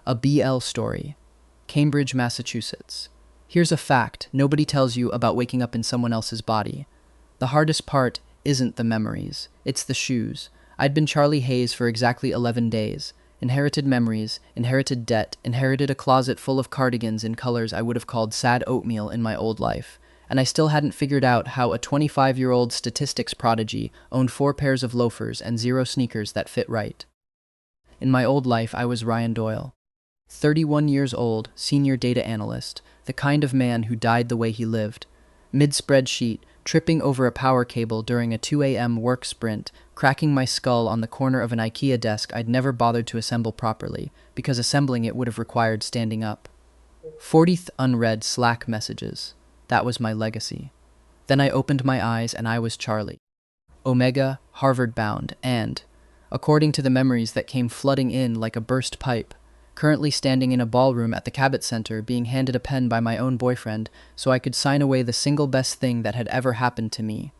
A BL story. Cambridge, Massachusetts. Here's a fact nobody tells you about waking up in someone else's body. The hardest part isn't the memories, it's the shoes. I'd been Charlie Hayes for exactly 11 days. Inherited memories, inherited debt, inherited a closet full of cardigans in colors I would have called sad oatmeal in my old life. And I still hadn't figured out how a 25-year-old statistics prodigy owned 4 pairs of loafers and 0 sneakers that fit right. In my old life, I was Ryan Doyle. 31 years old, senior data analyst, the kind of man who died the way he lived. Mid-spreadsheet, tripping over a power cable during a 2 a.m. work sprint, cracking my skull on the corner of an IKEA desk I'd never bothered to assemble properly, because assembling it would have required standing up. 40th unread Slack messages. That was my legacy. Then I opened my eyes and I was Charlie. Omega, Harvard-bound, and, according to the memories that came flooding in like a burst pipe, currently standing in a ballroom at the Cabot Center being handed a pen by my own boyfriend so I could sign away the single best thing that had ever happened to me.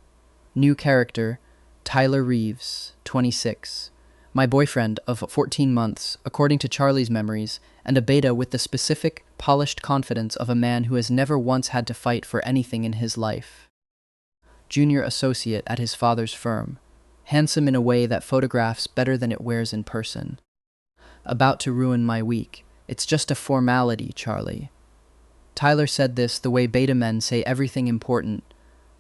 New character, Tyler Reeves, 26. My boyfriend of 14 months, according to Charlie's memories, and a beta with the specific, polished confidence of a man who has never once had to fight for anything in his life. Junior associate at his father's firm. Handsome in a way that photographs better than it wears in person. About to ruin my week. It's just a formality, Charlie. Tyler said this the way beta men say everything important,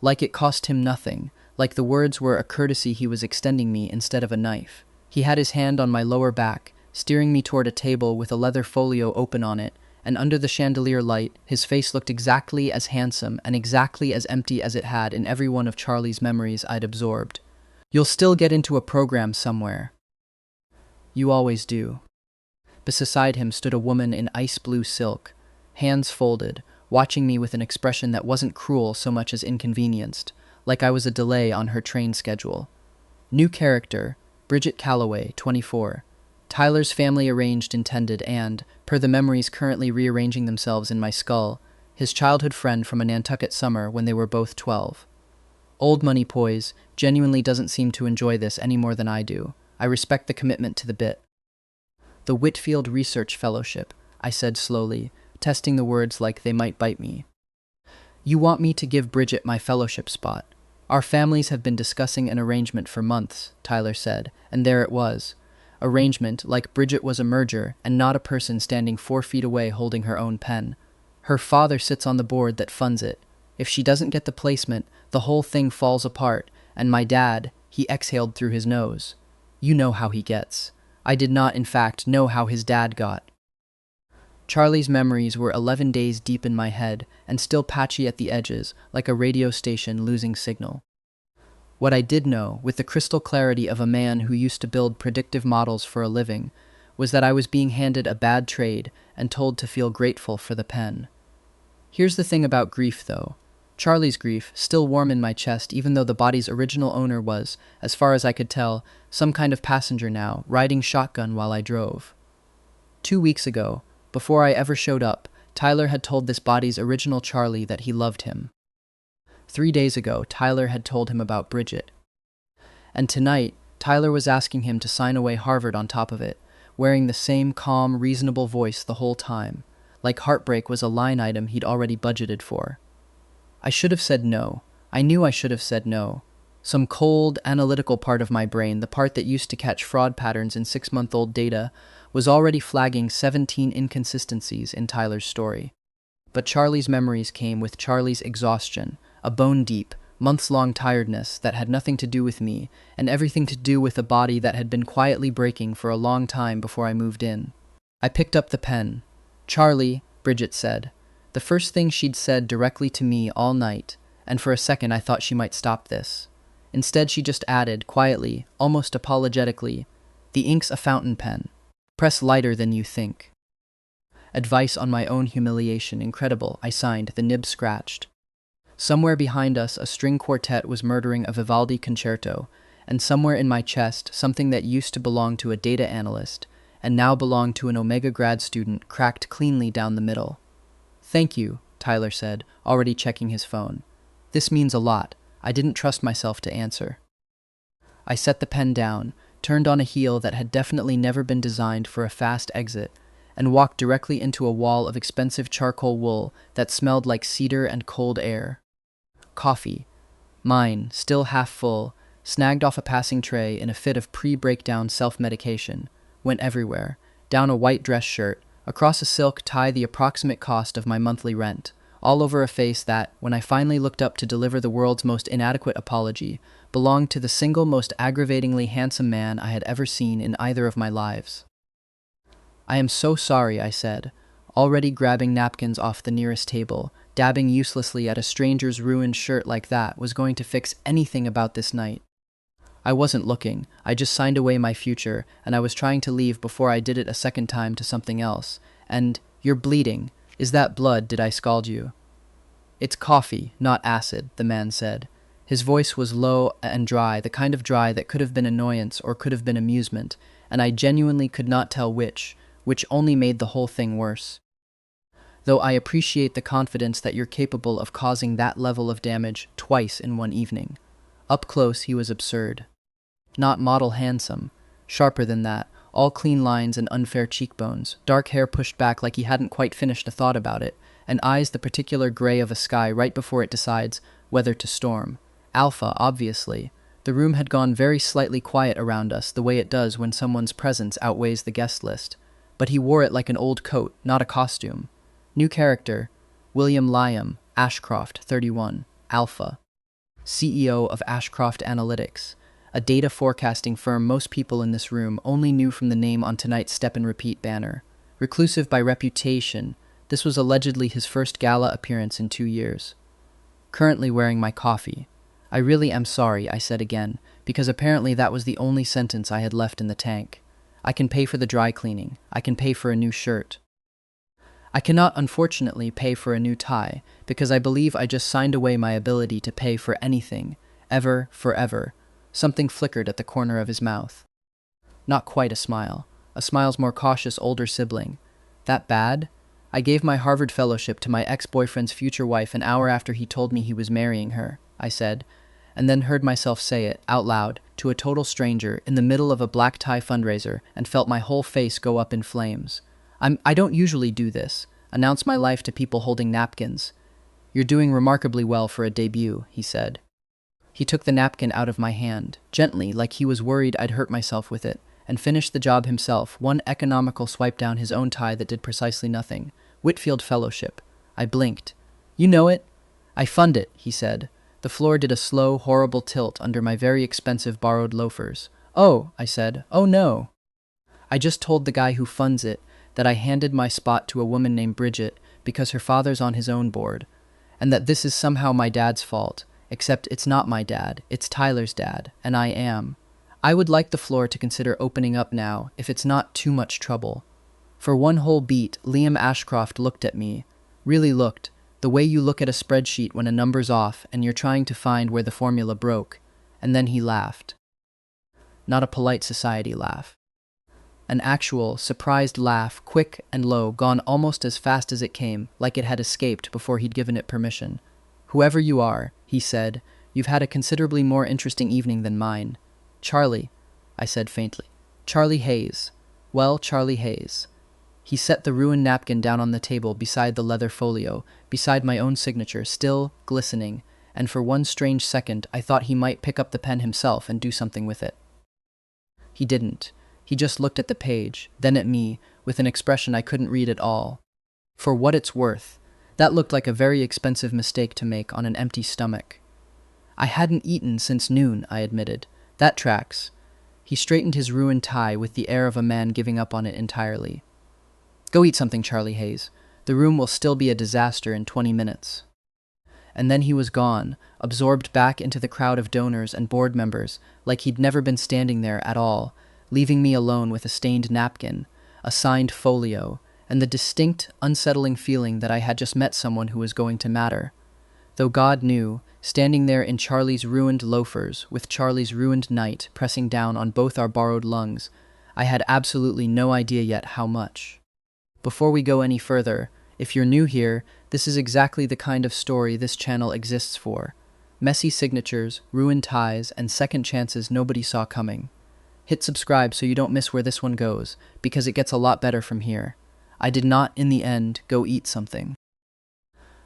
like it cost him nothing, like the words were a courtesy he was extending me instead of a knife. He had his hand on my lower back, steering me toward a table with a leather folio open on it, and under the chandelier light, his face looked exactly as handsome and exactly as empty as it had in every one of Charlie's memories I'd absorbed. You'll still get into a program somewhere. You always do. Beside him stood a woman in ice blue silk, hands folded, watching me with an expression that wasn't cruel so much as inconvenienced, like I was a delay on her train schedule. New character, Bridget Calloway, 24. Tyler's family arranged intended and, per the memories currently rearranging themselves in my skull, his childhood friend from a Nantucket summer when they were both 12. Old money poise genuinely doesn't seem to enjoy this any more than I do. I respect the commitment to the bit. The Whitfield Research Fellowship, I said slowly, testing the words like they might bite me. You want me to give Bridget my fellowship spot. Our families have been discussing an arrangement for months, Tyler said, and there it was. Arrangement like Bridget was a merger and not a person standing 4 feet away holding her own pen. Her father sits on the board that funds it. If she doesn't get the placement, the whole thing falls apart, and my dad, he exhaled through his nose. You know how he gets. I did not, in fact, know how his dad got. Charlie's memories were 11 days deep in my head and still patchy at the edges, like a radio station losing signal. What I did know, with the crystal clarity of a man who used to build predictive models for a living, was that I was being handed a bad trade and told to feel grateful for the pen. Here's the thing about grief, though. Charlie's grief, still warm in my chest even though the body's original owner was, as far as I could tell, some kind of passenger now, riding shotgun while I drove. 2 weeks ago, before I ever showed up, Tyler had told this body's original Charlie that he loved him. 3 days ago, Tyler had told him about Bridget. And tonight, Tyler was asking him to sign away Harvard on top of it, wearing the same calm, reasonable voice the whole time, like heartbreak was a line item he'd already budgeted for. I should have said no. I knew I should have said no. Some cold, analytical part of my brain, the part that used to catch fraud patterns in 6-month-old data, was already flagging 17 inconsistencies in Tyler's story. But Charlie's memories came with Charlie's exhaustion, a bone-deep, months-long tiredness that had nothing to do with me, and everything to do with a body that had been quietly breaking for a long time before I moved in. I picked up the pen. Charlie, Bridget said. The first thing she'd said directly to me all night, and for a second I thought she might stop this. Instead she just added, quietly, almost apologetically, "The ink's a fountain pen. Press lighter than you think." Advice on my own humiliation, incredible, I signed, the nib scratched. Somewhere behind us a string quartet was murdering a Vivaldi concerto, and somewhere in my chest something that used to belong to a data analyst, and now belonged to an Omega grad student, cracked cleanly down the middle. "Thank you," Tyler said, already checking his phone. "This means a lot. I didn't trust myself to answer." I set the pen down, turned on a heel that had definitely never been designed for a fast exit, and walked directly into a wall of expensive charcoal wool that smelled like cedar and cold air. Coffee, mine, still half full, snagged off a passing tray in a fit of pre-breakdown self-medication, went everywhere, down a white dress shirt, across a silk tie the approximate cost of my monthly rent, all over a face that, when I finally looked up to deliver the world's most inadequate apology, belonged to the single most aggravatingly handsome man I had ever seen in either of my lives. "I am so sorry," I said, already grabbing napkins off the nearest table. Dabbing uselessly at a stranger's ruined shirt like that was going to fix anything about this night. I wasn't looking. I just signed away my future, and I was trying to leave before I did it a second time to something else. And, "You're bleeding. Is that blood? Did I scald you?" "It's coffee, not acid," the man said. His voice was low and dry, the kind of dry that could have been annoyance or could have been amusement, and I genuinely could not tell which only made the whole thing worse. "Though I appreciate the confidence that you're capable of causing that level of damage twice in one evening." Up close, he was absurd. Not model handsome. Sharper than that, all clean lines and unfair cheekbones, dark hair pushed back like he hadn't quite finished a thought about it, and eyes the particular gray of a sky right before it decides whether to storm. Alpha, obviously. The room had gone very slightly quiet around us, the way it does when someone's presence outweighs the guest list. But he wore it like an old coat, not a costume. New character, Liam Ashcroft, 31, Alpha. CEO of Ashcroft Analytics, a data forecasting firm most people in this room only knew from the name on tonight's Step and Repeat banner. Reclusive by reputation, this was allegedly his first gala appearance in 2 years. Currently wearing my coffee. "I really am sorry," I said again, because apparently that was the only sentence I had left in the tank. "I can pay for the dry cleaning. I can pay for a new shirt. I cannot, unfortunately, pay for a new tie, because I believe I just signed away my ability to pay for anything, ever, forever." Something flickered at the corner of his mouth. Not quite a smile. A smile's more cautious older sibling. "That bad? I gave my Harvard fellowship to my ex-boyfriend's future wife an hour after he told me he was marrying her," I said, and then heard myself say it, out loud, to a total stranger, in the middle of a black tie fundraiser, and felt my whole face go up in flames. I don't usually do this, announce my life to people holding napkins." "You're doing remarkably well for a debut," he said. He took the napkin out of my hand, gently, like he was worried I'd hurt myself with it, and finished the job himself, one economical swipe down his own tie that did precisely nothing. "Whitfield Fellowship." I blinked. "You know it?" "I fund it," he said. The floor did a slow, horrible tilt under my very expensive borrowed loafers. "Oh," I said. "Oh no." I just told the guy who funds it that I handed my spot to a woman named Bridget because her father's on his own board, and that this is somehow my dad's fault, except it's not my dad, it's Tyler's dad, and I am. I would like the floor to consider opening up now, if it's not too much trouble. For one whole beat, Liam Ashcroft looked at me, really looked, the way you look at a spreadsheet when a number's off and you're trying to find where the formula broke, and then he laughed. Not a polite society laugh. An actual, surprised laugh, quick and low, gone almost as fast as it came, like it had escaped before he'd given it permission. "Whoever you are," he said, "you've had a considerably more interesting evening than mine." "Charlie," I said faintly. "Charlie Hayes. Well, Charlie Hayes." He set the ruined napkin down on the table beside the leather folio, beside my own signature, still glistening, and for one strange second I thought he might pick up the pen himself and do something with it. He didn't. He just looked at the page, then at me, with an expression I couldn't read at all. For what it's worth, that looked like a very expensive mistake to make on an empty stomach. "I hadn't eaten since noon," I admitted. "That tracks." He straightened his ruined tie with the air of a man giving up on it entirely. "Go eat something, Charlie Hayes. The room will still be a disaster in 20 minutes. And then he was gone, absorbed back into the crowd of donors and board members, like he'd never been standing there at all, leaving me alone with a stained napkin, a signed folio, and the distinct, unsettling feeling that I had just met someone who was going to matter. Though God knew, standing there in Charlie's ruined loafers, with Charlie's ruined night pressing down on both our borrowed lungs, I had absolutely no idea yet how much. Before we go any further, if you're new here, this is exactly the kind of story this channel exists for. Messy signatures, ruined ties, and second chances nobody saw coming. Hit subscribe so you don't miss where this one goes, because it gets a lot better from here. I did not, in the end, go eat something.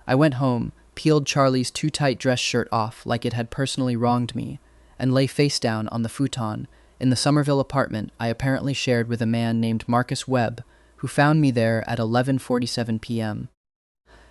I went home, peeled Charlie's too-tight dress shirt off like it had personally wronged me, and lay face down on the futon in the Somerville apartment I apparently shared with a man named Marcus Webb, who found me there at 11:47 p.m.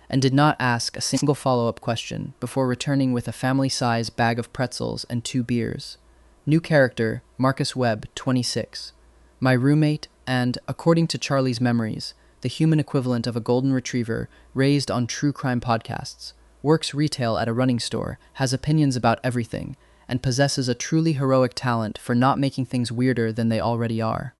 and did not ask a single follow-up question before returning with a family-size bag of pretzels and 2 beers. New character, Marcus Webb, 26. My roommate and, according to Charlie's memories, the human equivalent of a golden retriever raised on true crime podcasts, works retail at a running store, has opinions about everything, and possesses a truly heroic talent for not making things weirder than they already are.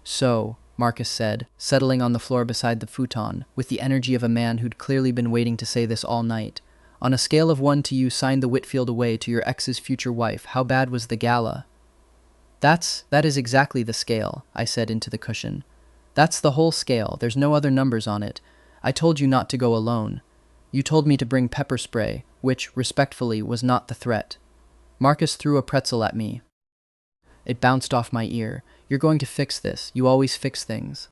So, Marcus said, settling on the floor beside the futon, with the energy of a man who'd clearly been waiting to say this all night. On a scale of 1 to you signed the Whitfield away to your ex's future wife, how bad was the gala? That is exactly the scale, I said into the cushion. That's the whole scale, there's no other numbers on it. I told you not to go alone. You told me to bring pepper spray, which, respectfully, was not the threat. Marcus threw a pretzel at me. It bounced off my ear. You're going to fix this. You always fix things.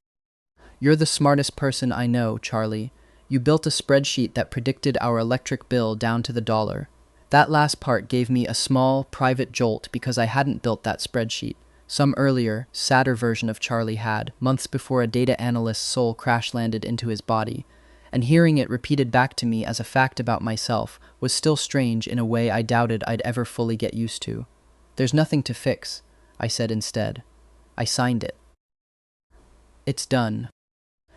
You're the smartest person I know, Charlie. You built a spreadsheet that predicted our electric bill down to the dollar. That last part gave me a small, private jolt because I hadn't built that spreadsheet. Some earlier, sadder version of Charlie had, months before a data analyst's soul crash-landed into his body, and hearing it repeated back to me as a fact about myself was still strange in a way I doubted I'd ever fully get used to. There's nothing to fix, I said instead. I signed it. It's done.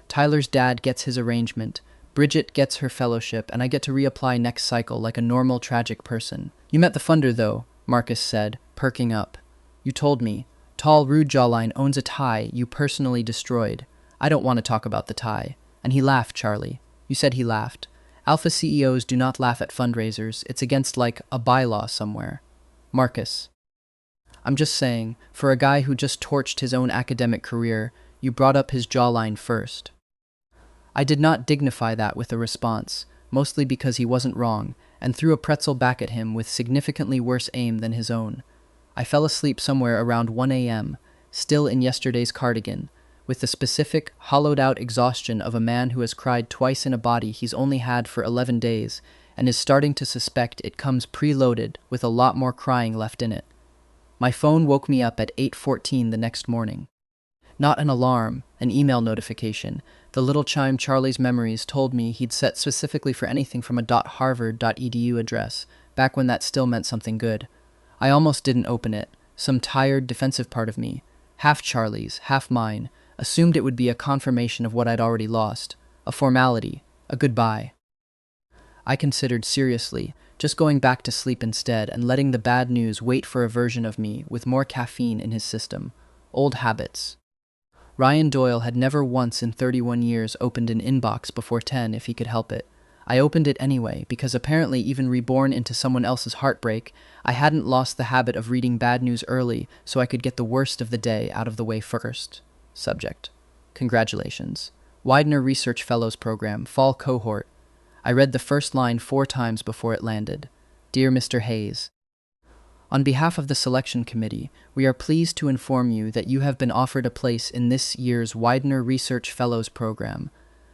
Tyler's dad gets his arrangement, Bridget gets her fellowship, and I get to reapply next cycle like a normal, tragic person. You met the funder, though, Marcus said, perking up. You told me. Tall, rude jawline owns a tie you personally destroyed. I don't want to talk about the tie. And he laughed, Charlie. You said he laughed. Alpha CEOs do not laugh at fundraisers. It's against, like, a bylaw somewhere. Marcus. I'm just saying, for a guy who just torched his own academic career, you brought up his jawline first. I did not dignify that with a response, mostly because he wasn't wrong, and threw a pretzel back at him with significantly worse aim than his own. I fell asleep somewhere around 1 a.m., still in yesterday's cardigan, with the specific, hollowed-out exhaustion of a man who has cried twice in a body he's only had for 11 days and is starting to suspect it comes preloaded with a lot more crying left in it. My phone woke me up at 8:14 the next morning. Not an alarm, an email notification, the little chime Charlie's memories told me he'd set specifically for anything from a .harvard.edu address, back when that still meant something good. I almost didn't open it. Some tired, defensive part of me, half Charlie's, half mine, assumed it would be a confirmation of what I'd already lost, a formality, a goodbye. I considered seriously just going back to sleep instead and letting the bad news wait for a version of me with more caffeine in his system. Old habits. Ryan Doyle had never once in 31 years opened an inbox before 10 if he could help it. I opened it anyway, because apparently even reborn into someone else's heartbreak, I hadn't lost the habit of reading bad news early so I could get the worst of the day out of the way first. Subject. Congratulations. Widener Research Fellows Program, Fall Cohort. I read the first line 4 times before it landed. Dear Mr. Hayes, on behalf of the selection committee, we are pleased to inform you that you have been offered a place in this year's Widener Research Fellows Program,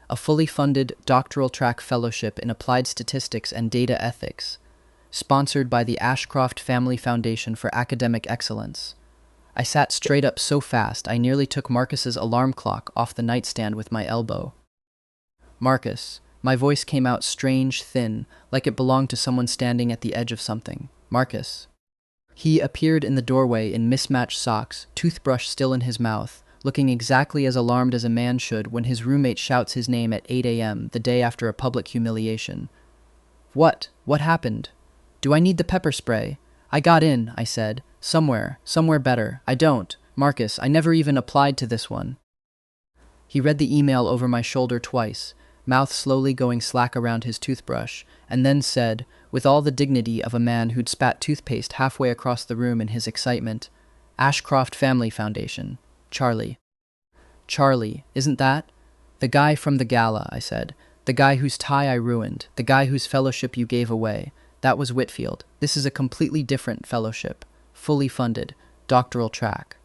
a fully funded doctoral track fellowship in applied statistics and data ethics, sponsored by the Ashcroft Family Foundation for Academic Excellence. I sat straight up so fast I nearly took Marcus's alarm clock off the nightstand with my elbow. Marcus. My voice came out strange, thin, like it belonged to someone standing at the edge of something. Marcus. He appeared in the doorway in mismatched socks, toothbrush still in his mouth, looking exactly as alarmed as a man should when his roommate shouts his name at 8 a.m. the day after a public humiliation. What? What happened? Do I need the pepper spray? I got in, I said. Somewhere better. I don't. Marcus, I never even applied to this one. He read the email over my shoulder twice, mouth slowly going slack around his toothbrush, and then said, with all the dignity of a man who'd spat toothpaste halfway across the room in his excitement, Ashcroft Family Foundation. Charlie. Charlie, isn't that? The guy from the gala, I said. The guy whose tie I ruined. The guy whose fellowship you gave away. That was Whitfield. This is a completely different fellowship. Fully funded. Doctoral track.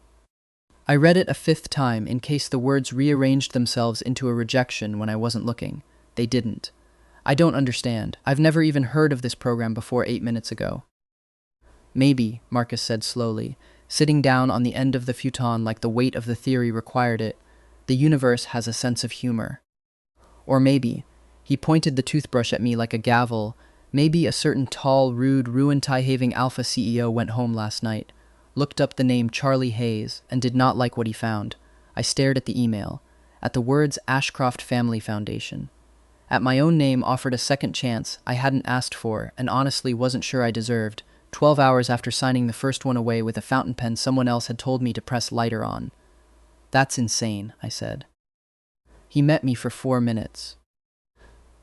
I read it a fifth time in case the words rearranged themselves into a rejection when I wasn't looking. They didn't. I don't understand. I've never even heard of this program before 8 minutes ago. Maybe, Marcus said slowly, sitting down on the end of the futon like the weight of the theory required it, the universe has a sense of humor. Or maybe, he pointed the toothbrush at me like a gavel, maybe a certain tall, rude, ruin-tie-having alpha CEO went home last night, looked up the name Charlie Hayes, and did not like what he found. I stared at the email, at the words Ashcroft Family Foundation. At my own name offered a second chance I hadn't asked for and honestly wasn't sure I deserved, 12 hours after signing the first one away with a fountain pen someone else had told me to press lighter on. That's insane, I said. He met me for 4 minutes.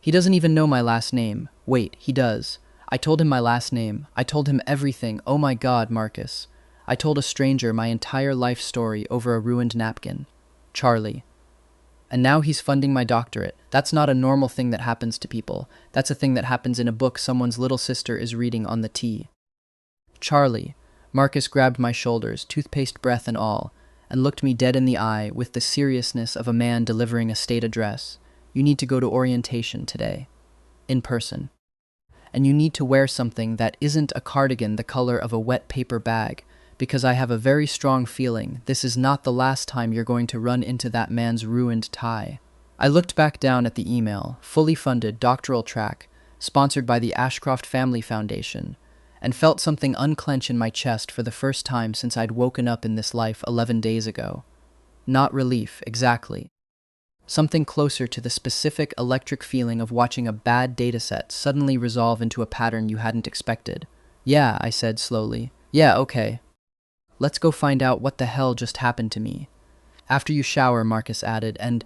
He doesn't even know my last name. Wait, he does. I told him my last name. I told him everything. Oh my God, Marcus. I told a stranger my entire life story over a ruined napkin. Charlie. And now he's funding my doctorate. That's not a normal thing that happens to people. That's a thing that happens in a book someone's little sister is reading on the tea. Charlie. Marcus grabbed my shoulders, toothpaste breath and all, and looked me dead in the eye with the seriousness of a man delivering a state address. You need to go to orientation today. In person. And you need to wear something that isn't a cardigan the color of a wet paper bag, because I have a very strong feeling this is not the last time you're going to run into that man's ruined tie. I looked back down at the email, fully funded doctoral track, sponsored by the Ashcroft Family Foundation, and felt something unclench in my chest for the first time since I'd woken up in this life 11 days ago. Not relief, exactly. Something closer to the specific electric feeling of watching a bad dataset suddenly resolve into a pattern you hadn't expected. Yeah, I said slowly. Yeah, okay. Let's go find out what the hell just happened to me. After you shower, Marcus added, and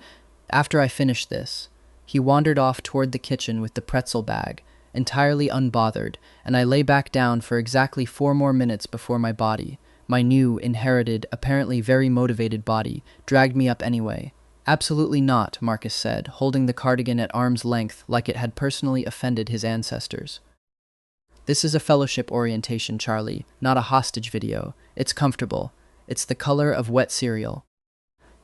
after I finish this. He wandered off toward the kitchen with the pretzel bag, entirely unbothered, and I lay back down for exactly 4 more minutes before my body, my new, inherited, apparently very motivated body, dragged me up anyway. Absolutely not, Marcus said, holding the cardigan at arm's length like it had personally offended his ancestors. This is a fellowship orientation, Charlie, not a hostage video. It's comfortable. It's the color of wet cereal.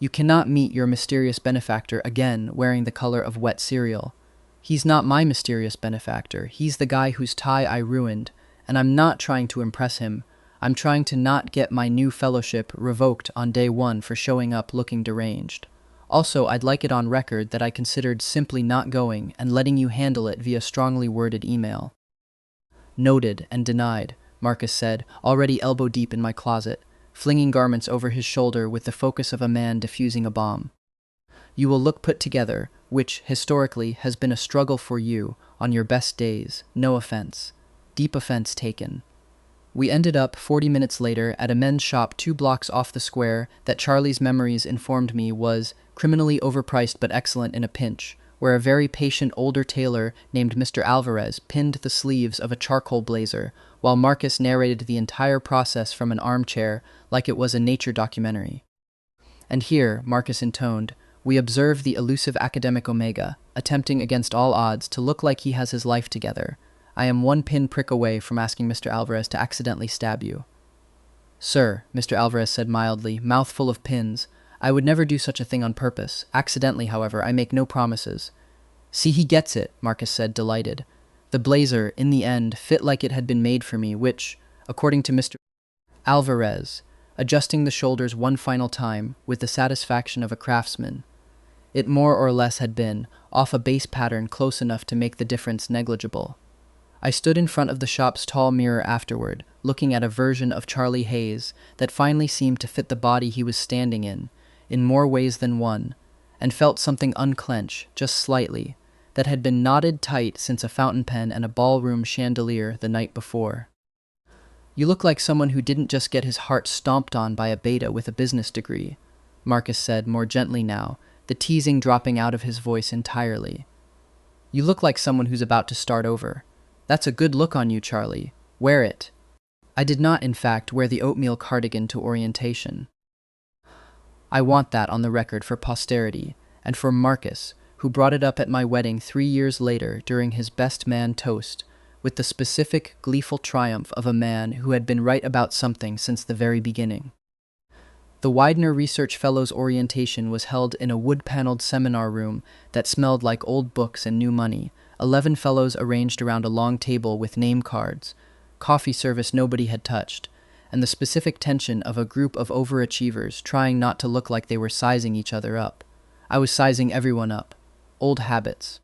You cannot meet your mysterious benefactor again wearing the color of wet cereal. He's not my mysterious benefactor. He's the guy whose tie I ruined, and I'm not trying to impress him. I'm trying to not get my new fellowship revoked on day 1 for showing up looking deranged. Also, I'd like it on record that I considered simply not going and letting you handle it via strongly worded email. Noted and denied, Marcus said, already elbow-deep in my closet, flinging garments over his shoulder with the focus of a man defusing a bomb. You will look put together, which, historically, has been a struggle for you on your best days. No offense. Deep offense taken. We ended up 40 minutes later at a men's shop 2 blocks off the square that Charlie's memories informed me was criminally overpriced but excellent in a pinch, where a very patient older tailor named Mr. Alvarez pinned the sleeves of a charcoal blazer, while Marcus narrated the entire process from an armchair like it was a nature documentary. And here, Marcus intoned, we observe the elusive academic Omega, attempting against all odds to look like he has his life together. I am 1 pin prick away from asking Mr. Alvarez to accidentally stab you. Sir, Mr. Alvarez said mildly, mouth full of pins, I would never do such a thing on purpose. Accidentally, however, I make no promises. See, he gets it, Marcus said, delighted. The blazer, in the end, fit like it had been made for me, which, according to Mr. Alvarez, adjusting the shoulders one final time with the satisfaction of a craftsman, it more or less had been, off a base pattern close enough to make the difference negligible. I stood in front of the shop's tall mirror afterward, looking at a version of Charlie Hayes that finally seemed to fit the body he was standing in more ways than one, and felt something unclench, just slightly, that had been knotted tight since a fountain pen and a ballroom chandelier the night before. You look like someone who didn't just get his heart stomped on by a beta with a business degree, Marcus said more gently now, the teasing dropping out of his voice entirely. You look like someone who's about to start over. That's a good look on you, Charlie. Wear it. I did not, in fact, wear the oatmeal cardigan to orientation. I want that on the record for posterity, and for Marcus, who brought it up at my wedding 3 years later during his best man toast, with the specific, gleeful triumph of a man who had been right about something since the very beginning. The Widener Research Fellows orientation was held in a wood-paneled seminar room that smelled like old books and new money. 11 fellows arranged around a long table with name cards, coffee service nobody had touched, and the specific tension of a group of overachievers trying not to look like they were sizing each other up. I was sizing everyone up. Old habits.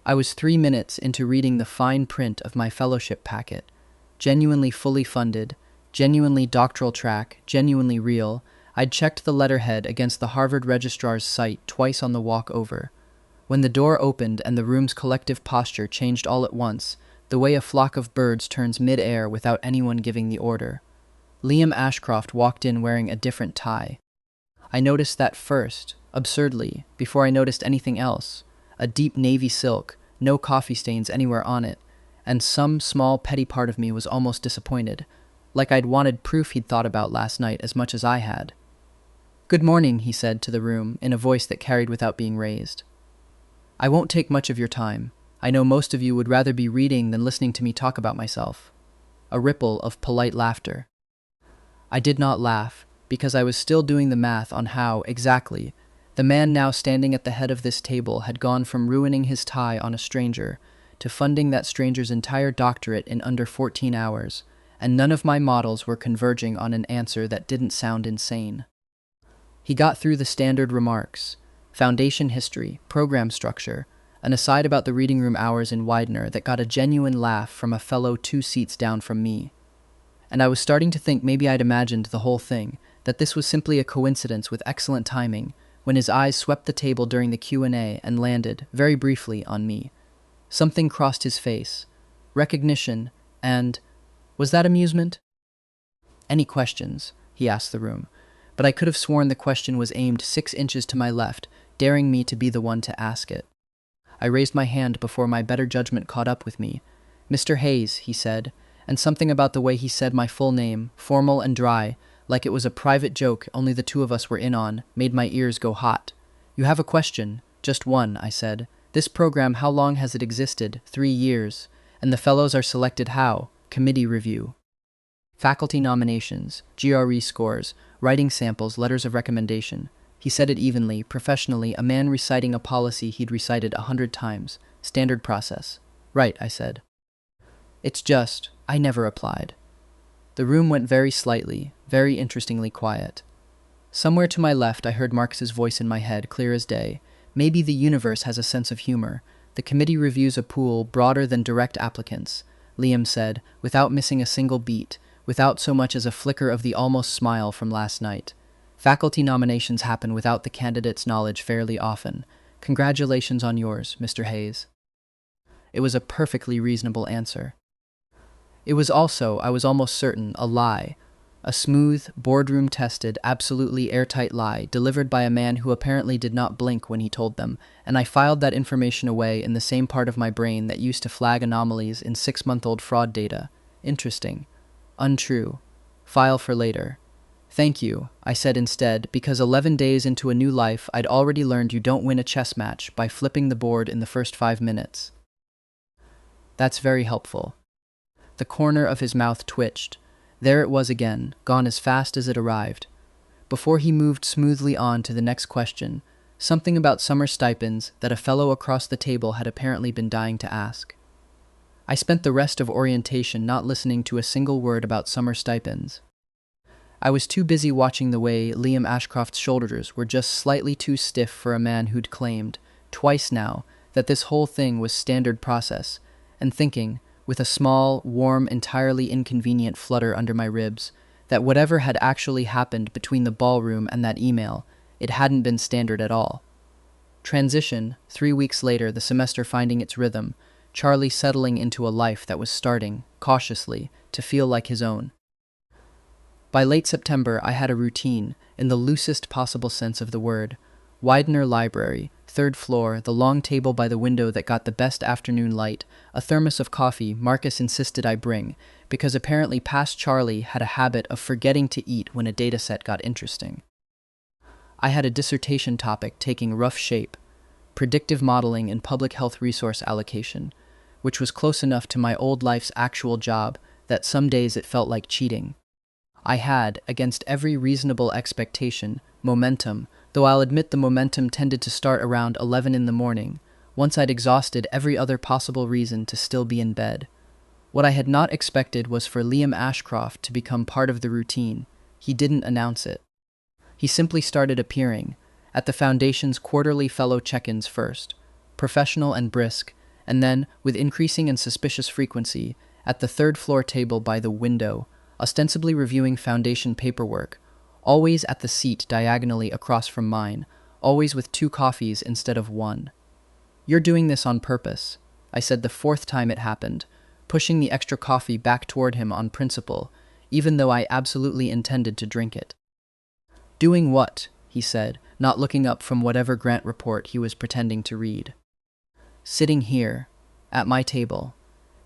I was 3 minutes into reading the fine print of my fellowship packet. Genuinely fully funded, genuinely doctoral track, genuinely real. I'd checked the letterhead against the Harvard Registrar's site twice on the walk over. When the door opened and the room's collective posture changed all at once, the way a flock of birds turns mid-air without anyone giving the order. Liam Ashcroft walked in wearing a different tie. I noticed that first, absurdly, before I noticed anything else. A deep navy silk, no coffee stains anywhere on it, and some small petty part of me was almost disappointed, like I'd wanted proof he'd thought about last night as much as I had. "Good morning," he said to the room, in a voice that carried without being raised. "I won't take much of your time. I know most of you would rather be reading than listening to me talk about myself." A ripple of polite laughter. I did not laugh, because I was still doing the math on how, exactly, the man now standing at the head of this table had gone from ruining his tie on a stranger to funding that stranger's entire doctorate in under 14 hours, and none of my models were converging on an answer that didn't sound insane. He got through the standard remarks: foundation history, program structure, an aside about the reading room hours in Widener that got a genuine laugh from a fellow 2 seats down from me. And I was starting to think maybe I'd imagined the whole thing, that this was simply a coincidence with excellent timing, when his eyes swept the table during the Q&A and landed, very briefly, on me. Something crossed his face. Recognition, and... was that amusement? "Any questions?" he asked the room, but I could have sworn the question was aimed 6 inches to my left, daring me to be the one to ask it. I raised my hand before my better judgment caught up with me. "Mr. Hayes," he said, and something about the way he said my full name, formal and dry, like it was a private joke only the 2 of us were in on, made my ears go hot. "You have a question?" "Just one," I said. "This program, how long has it existed?" 3 years. "And the fellows are selected how?" "Committee review. Faculty nominations, GRE scores, writing samples, letters of recommendation." He said it evenly, professionally, a man reciting a policy he'd recited 100 times. "Standard process." "Right," I said. "It's just," I never applied. The room went very slightly, very interestingly quiet. Somewhere to my left I heard Marcus's voice in my head, clear as day. "Maybe the universe has a sense of humor. The committee reviews a pool broader than direct applicants," Liam said, without missing a single beat, without so much as a flicker of the almost smile from last night. "Faculty nominations happen without the candidate's knowledge fairly often. Congratulations on yours, Mr. Hayes." It was a perfectly reasonable answer. It was also, I was almost certain, a lie. A smooth, boardroom-tested, absolutely airtight lie delivered by a man who apparently did not blink when he told them, and I filed that information away in the same part of my brain that used to flag anomalies in 6-month-old fraud data. Interesting. Untrue. File for later. "Thank you," I said instead, because 11 days into a new life I'd already learned you don't win a chess match by flipping the board in the first 5 minutes. "That's very helpful." The corner of his mouth twitched. There it was again, gone as fast as it arrived. Before he moved smoothly on to the next question, something about summer stipends that a fellow across the table had apparently been dying to ask. I spent the rest of orientation not listening to a single word about summer stipends. I was too busy watching the way Liam Ashcroft's shoulders were just slightly too stiff for a man who'd claimed, twice now, that this whole thing was standard process, and thinking, with a small, warm, entirely inconvenient flutter under my ribs, that whatever had actually happened between the ballroom and that email, it hadn't been standard at all. Transition, 3 weeks later, the semester finding its rhythm, Charlie settling into a life that was starting, cautiously, to feel like his own. By late September, I had a routine, in the loosest possible sense of the word. Widener Library, 3rd floor, the long table by the window that got the best afternoon light, a thermos of coffee Marcus insisted I bring, because apparently past Charlie had a habit of forgetting to eat when a dataset got interesting. I had a dissertation topic taking rough shape, predictive modeling and public health resource allocation, which was close enough to my old life's actual job that some days it felt like cheating. I had, against every reasonable expectation, momentum, though I'll admit the momentum tended to start around 11 in the morning, once I'd exhausted every other possible reason to still be in bed. What I had not expected was for Liam Ashcroft to become part of the routine. He didn't announce it. He simply started appearing, at the Foundation's quarterly fellow check-ins first, professional and brisk, and then, with increasing and suspicious frequency, at the third-floor table by the window, ostensibly reviewing Foundation paperwork, always at the seat diagonally across from mine, always with 2 coffees instead of 1. "You're doing this on purpose," I said the 4th time it happened, pushing the extra coffee back toward him on principle, even though I absolutely intended to drink it. "Doing what?" he said, not looking up from whatever grant report he was pretending to read. "Sitting here, at my table.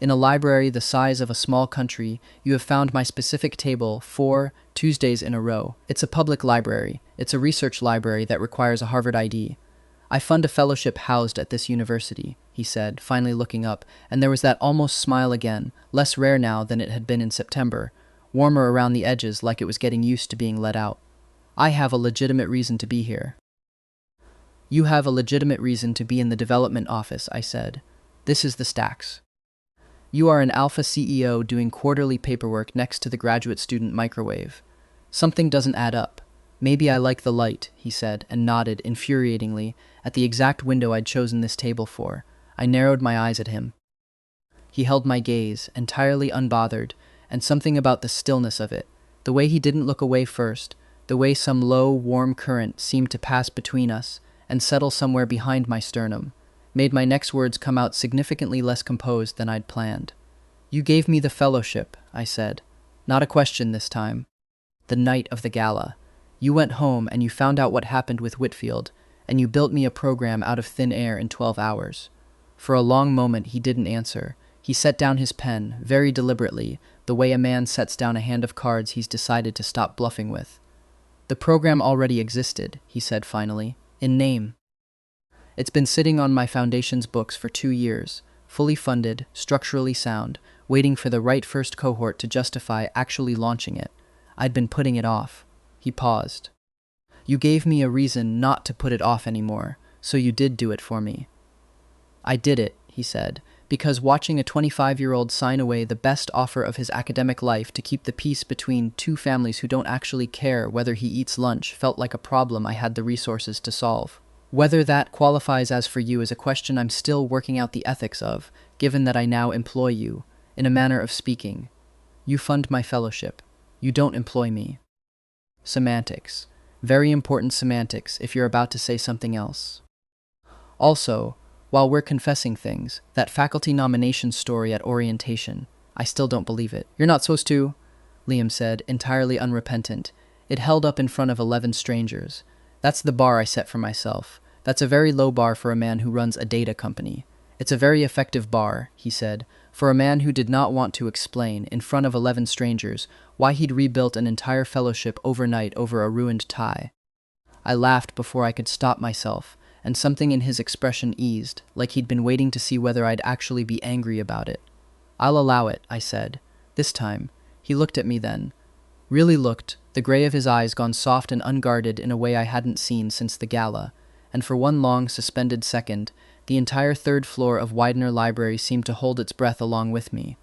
In a library the size of a small country, you have found my specific table 4 Tuesdays in a row. It's a public library. It's a research library that requires a Harvard ID. I fund a fellowship housed at this university," he said, finally looking up, and there was that almost smile again, less rare now than it had been in September, warmer around the edges like it was getting used to being let out. "I have a legitimate reason to be here." "You have a legitimate reason to be in the development office," I said. "This is the stacks. You are an alpha CEO doing quarterly paperwork next to the graduate student microwave. Something doesn't add up. Maybe I like the light," he said, and nodded, infuriatingly, at the exact window I'd chosen this table for. I narrowed my eyes at him. He held my gaze, entirely unbothered, and something about the stillness of it, the way he didn't look away first, the way some low, warm current seemed to pass between us and settle somewhere behind my sternum, made my next words come out significantly less composed than I'd planned. "You gave me the fellowship," I said. Not a question this time. "The night of the gala. You went home and you found out what happened with Whitfield, and you built me a program out of thin air in 12 hours. For a long moment he didn't answer. He set down his pen, very deliberately, the way a man sets down a hand of cards he's decided to stop bluffing with. "The program already existed," he said finally, "in name. It's been sitting on my Foundation's books for 2 years, fully funded, structurally sound, waiting for the right first cohort to justify actually launching it. I'd been putting it off." He paused. "You gave me a reason not to put it off anymore, so you did do it for me." "I did it," he said, "because watching a 25-year-old sign away the best offer of his academic life to keep the peace between 2 families who don't actually care whether he eats lunch felt like a problem I had the resources to solve. Whether that qualifies as for you is a question I'm still working out the ethics of, given that I now employ you, in a manner of speaking. You fund my fellowship. You don't employ me." Semantics. Very important semantics if you're about to say something else. Also, while we're confessing things, that faculty nomination story at orientation, I still don't believe it. "You're not supposed to," Liam said, entirely unrepentant. It held up in front of 11 strangers. "That's the bar I set for myself. That's a very low bar for a man who runs a data company. It's a very effective bar," he said, for a man who did not want to explain, in front of 11 strangers, why he'd rebuilt an entire fellowship overnight over a ruined tie. I laughed before I could stop myself, and something in his expression eased, like he'd been waiting to see whether I'd actually be angry about it. "I'll allow it," I said. This time. He looked at me then. Really looked, the gray of his eyes gone soft and unguarded in a way I hadn't seen since the gala, and for one long, suspended second, the entire 3rd floor of Widener Library seemed to hold its breath along with me.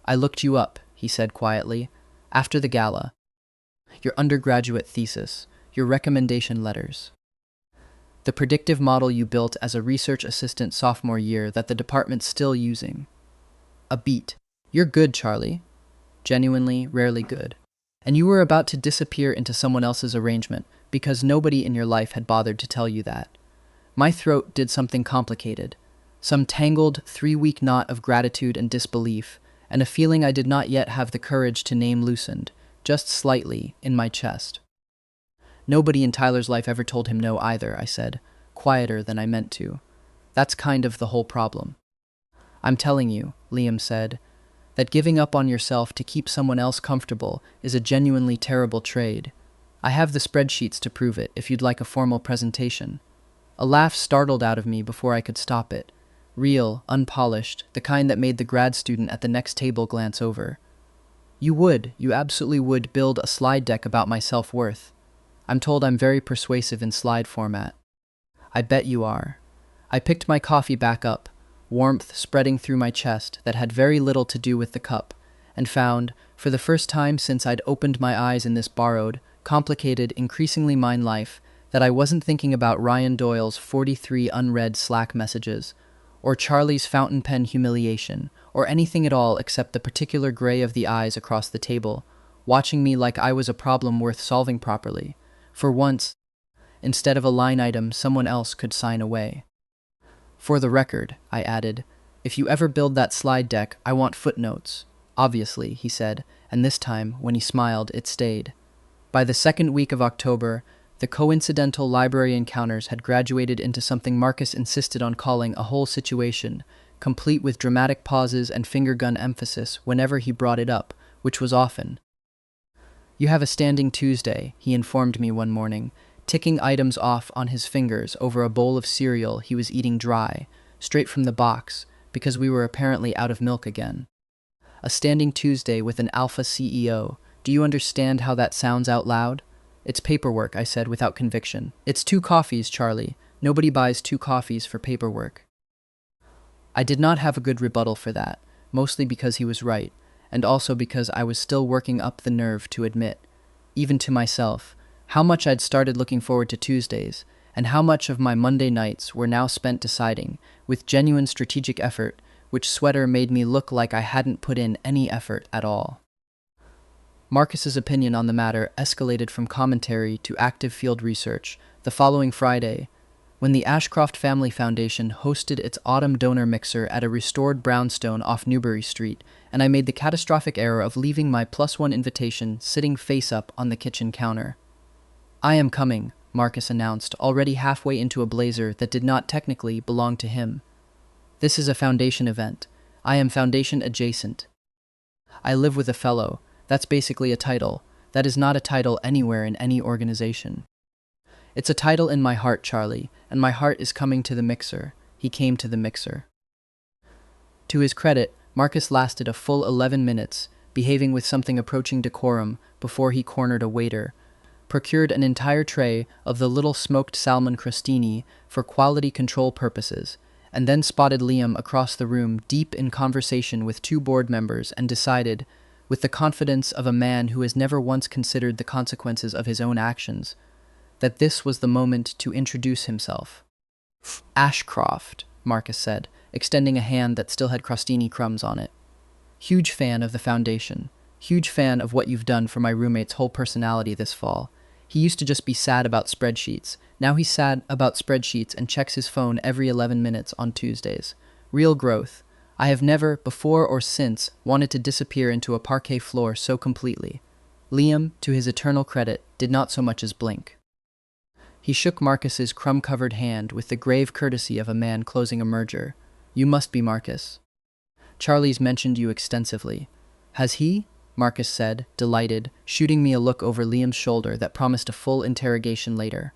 "I looked you up," he said quietly, "after the gala. Your undergraduate thesis, your recommendation letters. The predictive model you built as a research assistant sophomore year that the department's still using. A beat. You're good, Charlie. Genuinely, rarely good. And you were about to disappear into someone else's arrangement because nobody in your life had bothered to tell you that. My throat did something complicated, some tangled 3-week knot of gratitude and disbelief, and a feeling I did not yet have the courage to name loosened, just slightly, in my chest. "Nobody in Tyler's life ever told him no either," I said, quieter than I meant to. "That's kind of the whole problem." "I'm telling you," Liam said, "that giving up on yourself to keep someone else comfortable is a genuinely terrible trade. I have the spreadsheets to prove it if you'd like a formal presentation." A laugh startled out of me before I could stop it. Real, unpolished, the kind that made the grad student at the next table glance over. You absolutely would build a slide deck about my self-worth. I'm told I'm very persuasive in slide format. I bet you are. I picked my coffee back up, warmth spreading through my chest that had very little to do with the cup, and found, for the first time since I'd opened my eyes in this borrowed, complicated, increasingly mine life, that I wasn't thinking about Ryan Doyle's 43 unread Slack messages, or Charlie's fountain pen humiliation, or anything at all except the particular gray of the eyes across the table, watching me like I was a problem worth solving properly. For once, instead of a line item someone else could sign away. For the record, I added, if you ever build that slide deck, I want footnotes. Obviously, he said, and this time, when he smiled, it stayed. By the second week of October, the coincidental library encounters had graduated into something Marcus insisted on calling a whole situation, complete with dramatic pauses and finger gun emphasis whenever he brought it up, which was often. You have a standing Tuesday, he informed me one morning, ticking items off on his fingers over a bowl of cereal he was eating dry, straight from the box, because we were apparently out of milk again. A standing Tuesday with an alpha CEO. Do you understand how that sounds out loud? It's paperwork, I said without conviction. It's 2 coffees, Charlie. Nobody buys 2 coffees for paperwork. I did not have a good rebuttal for that, mostly because he was right, and also because I was still working up the nerve to admit, even to myself, how much I'd started looking forward to Tuesdays, and how much of my Monday nights were now spent deciding, with genuine strategic effort, which sweater made me look like I hadn't put in any effort at all. Marcus's opinion on the matter escalated from commentary to active field research the following Friday, when the Ashcroft Family Foundation hosted its autumn donor mixer at a restored brownstone off Newbury Street, and I made the catastrophic error of leaving my +1 invitation sitting face up on the kitchen counter. I am coming, Marcus announced, already halfway into a blazer that did not technically belong to him. This is a foundation event. I am foundation adjacent. I live with a fellow. That's basically a title. That is not a title anywhere in any organization. It's a title in my heart, Charlie, and my heart is coming to the mixer. He came to the mixer. To his credit, Marcus lasted a full 11 minutes, behaving with something approaching decorum before he cornered a waiter, procured an entire tray of the little smoked salmon crostini for quality control purposes, and then spotted Liam across the room deep in conversation with 2 board members and decided, with the confidence of a man who has never once considered the consequences of his own actions, that this was the moment to introduce himself. Ashcroft, Marcus said, extending a hand that still had crostini crumbs on it. Huge fan of the foundation. Huge fan of what you've done for my roommate's whole personality this fall. He used to just be sad about spreadsheets. Now he's sad about spreadsheets and checks his phone every 11 minutes on Tuesdays. Real growth. I have never, before or since, wanted to disappear into a parquet floor so completely. Liam, to his eternal credit, did not so much as blink. He shook Marcus's crumb-covered hand with the grave courtesy of a man closing a merger. You must be Marcus. Charlie's mentioned you extensively. Has he? Marcus said, delighted, shooting me a look over Liam's shoulder that promised a full interrogation later.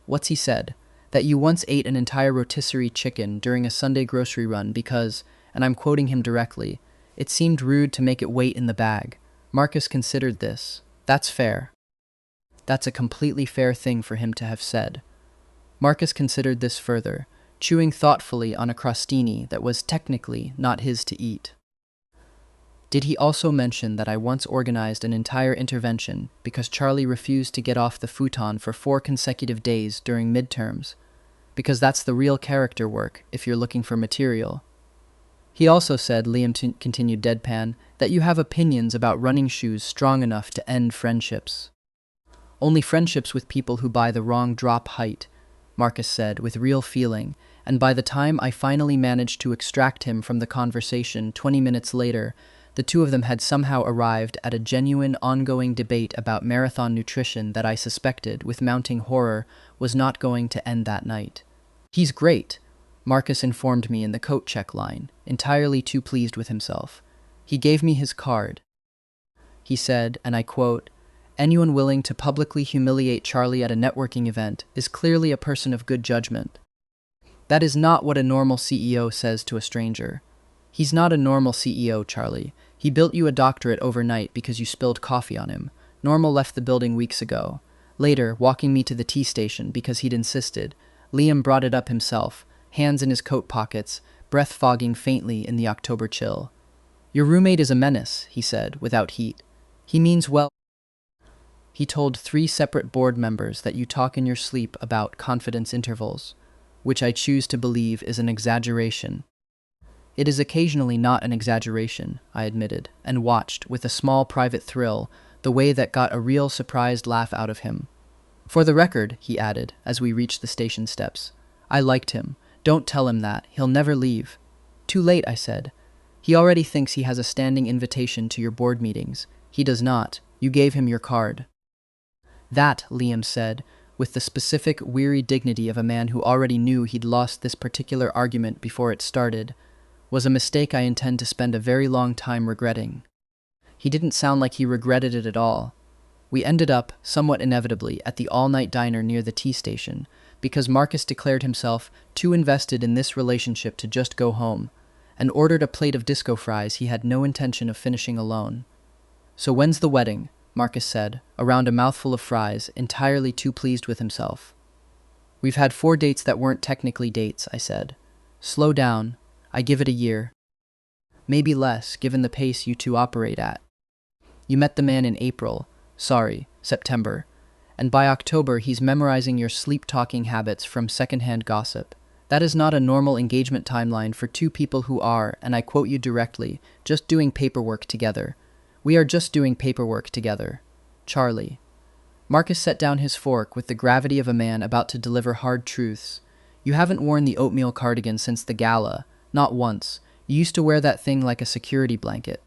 What's he said? That you once ate an entire rotisserie chicken during a Sunday grocery run because, and I'm quoting him directly, it seemed rude to make it wait in the bag. Marcus considered this. That's fair. That's a completely fair thing for him to have said. Marcus considered this further, chewing thoughtfully on a crostini that was technically not his to eat. Did he also mention that I once organized an entire intervention because Charlie refused to get off the futon for 4 consecutive days during midterms? Because that's the real character work if you're looking for material. He also said, Liam continued deadpan, that you have opinions about running shoes strong enough to end friendships. Only friendships with people who buy the wrong drop height, Marcus said with real feeling, and by the time I finally managed to extract him from the conversation 20 minutes later, the 2 of them had somehow arrived at a genuine ongoing debate about marathon nutrition that I suspected, with mounting horror, was not going to end that night. He's great, Marcus informed me in the coat check line, entirely too pleased with himself. He gave me his card. He said, and I quote, "Anyone willing to publicly humiliate Charlie at a networking event is clearly a person of good judgment." That is not what a normal CEO says to a stranger. He's not a normal CEO, Charlie. He built you a doctorate overnight because you spilled coffee on him. Normal left the building weeks ago. Later, walking me to the tea station because he'd insisted, Liam brought it up himself, hands in his coat pockets, breath fogging faintly in the October chill. Your roommate is a menace, he said, without heat. He means well. He told 3 separate board members that you talk in your sleep about confidence intervals, which I choose to believe is an exaggeration. It is occasionally not an exaggeration, I admitted, and watched, with a small private thrill, the way that got a real surprised laugh out of him. For the record, he added, as we reached the station steps, I liked him. Don't tell him that. He'll never leave. Too late, I said. He already thinks he has a standing invitation to your board meetings. He does not. You gave him your card. That, Liam said, with the specific, weary dignity of a man who already knew he'd lost this particular argument before it started, was a mistake I intend to spend a very long time regretting. He didn't sound like he regretted it at all. We ended up, somewhat inevitably, at the all-night diner near the tea station, because Marcus declared himself too invested in this relationship to just go home, and ordered a plate of disco fries he had no intention of finishing alone. So when's the wedding? Marcus said, around a mouthful of fries, entirely too pleased with himself. We've had 4 dates that weren't technically dates, I said. Slow down. I give it a year. Maybe less, given the pace you two operate at. You met the man in September, and by October he's memorizing your sleep-talking habits from secondhand gossip. That is not a normal engagement timeline for 2 people who are, and I quote you directly, just doing paperwork together. We are just doing paperwork together. Charlie. Marcus set down his fork with the gravity of a man about to deliver hard truths. You haven't worn the oatmeal cardigan since the gala. Not once. You used to wear that thing like a security blanket.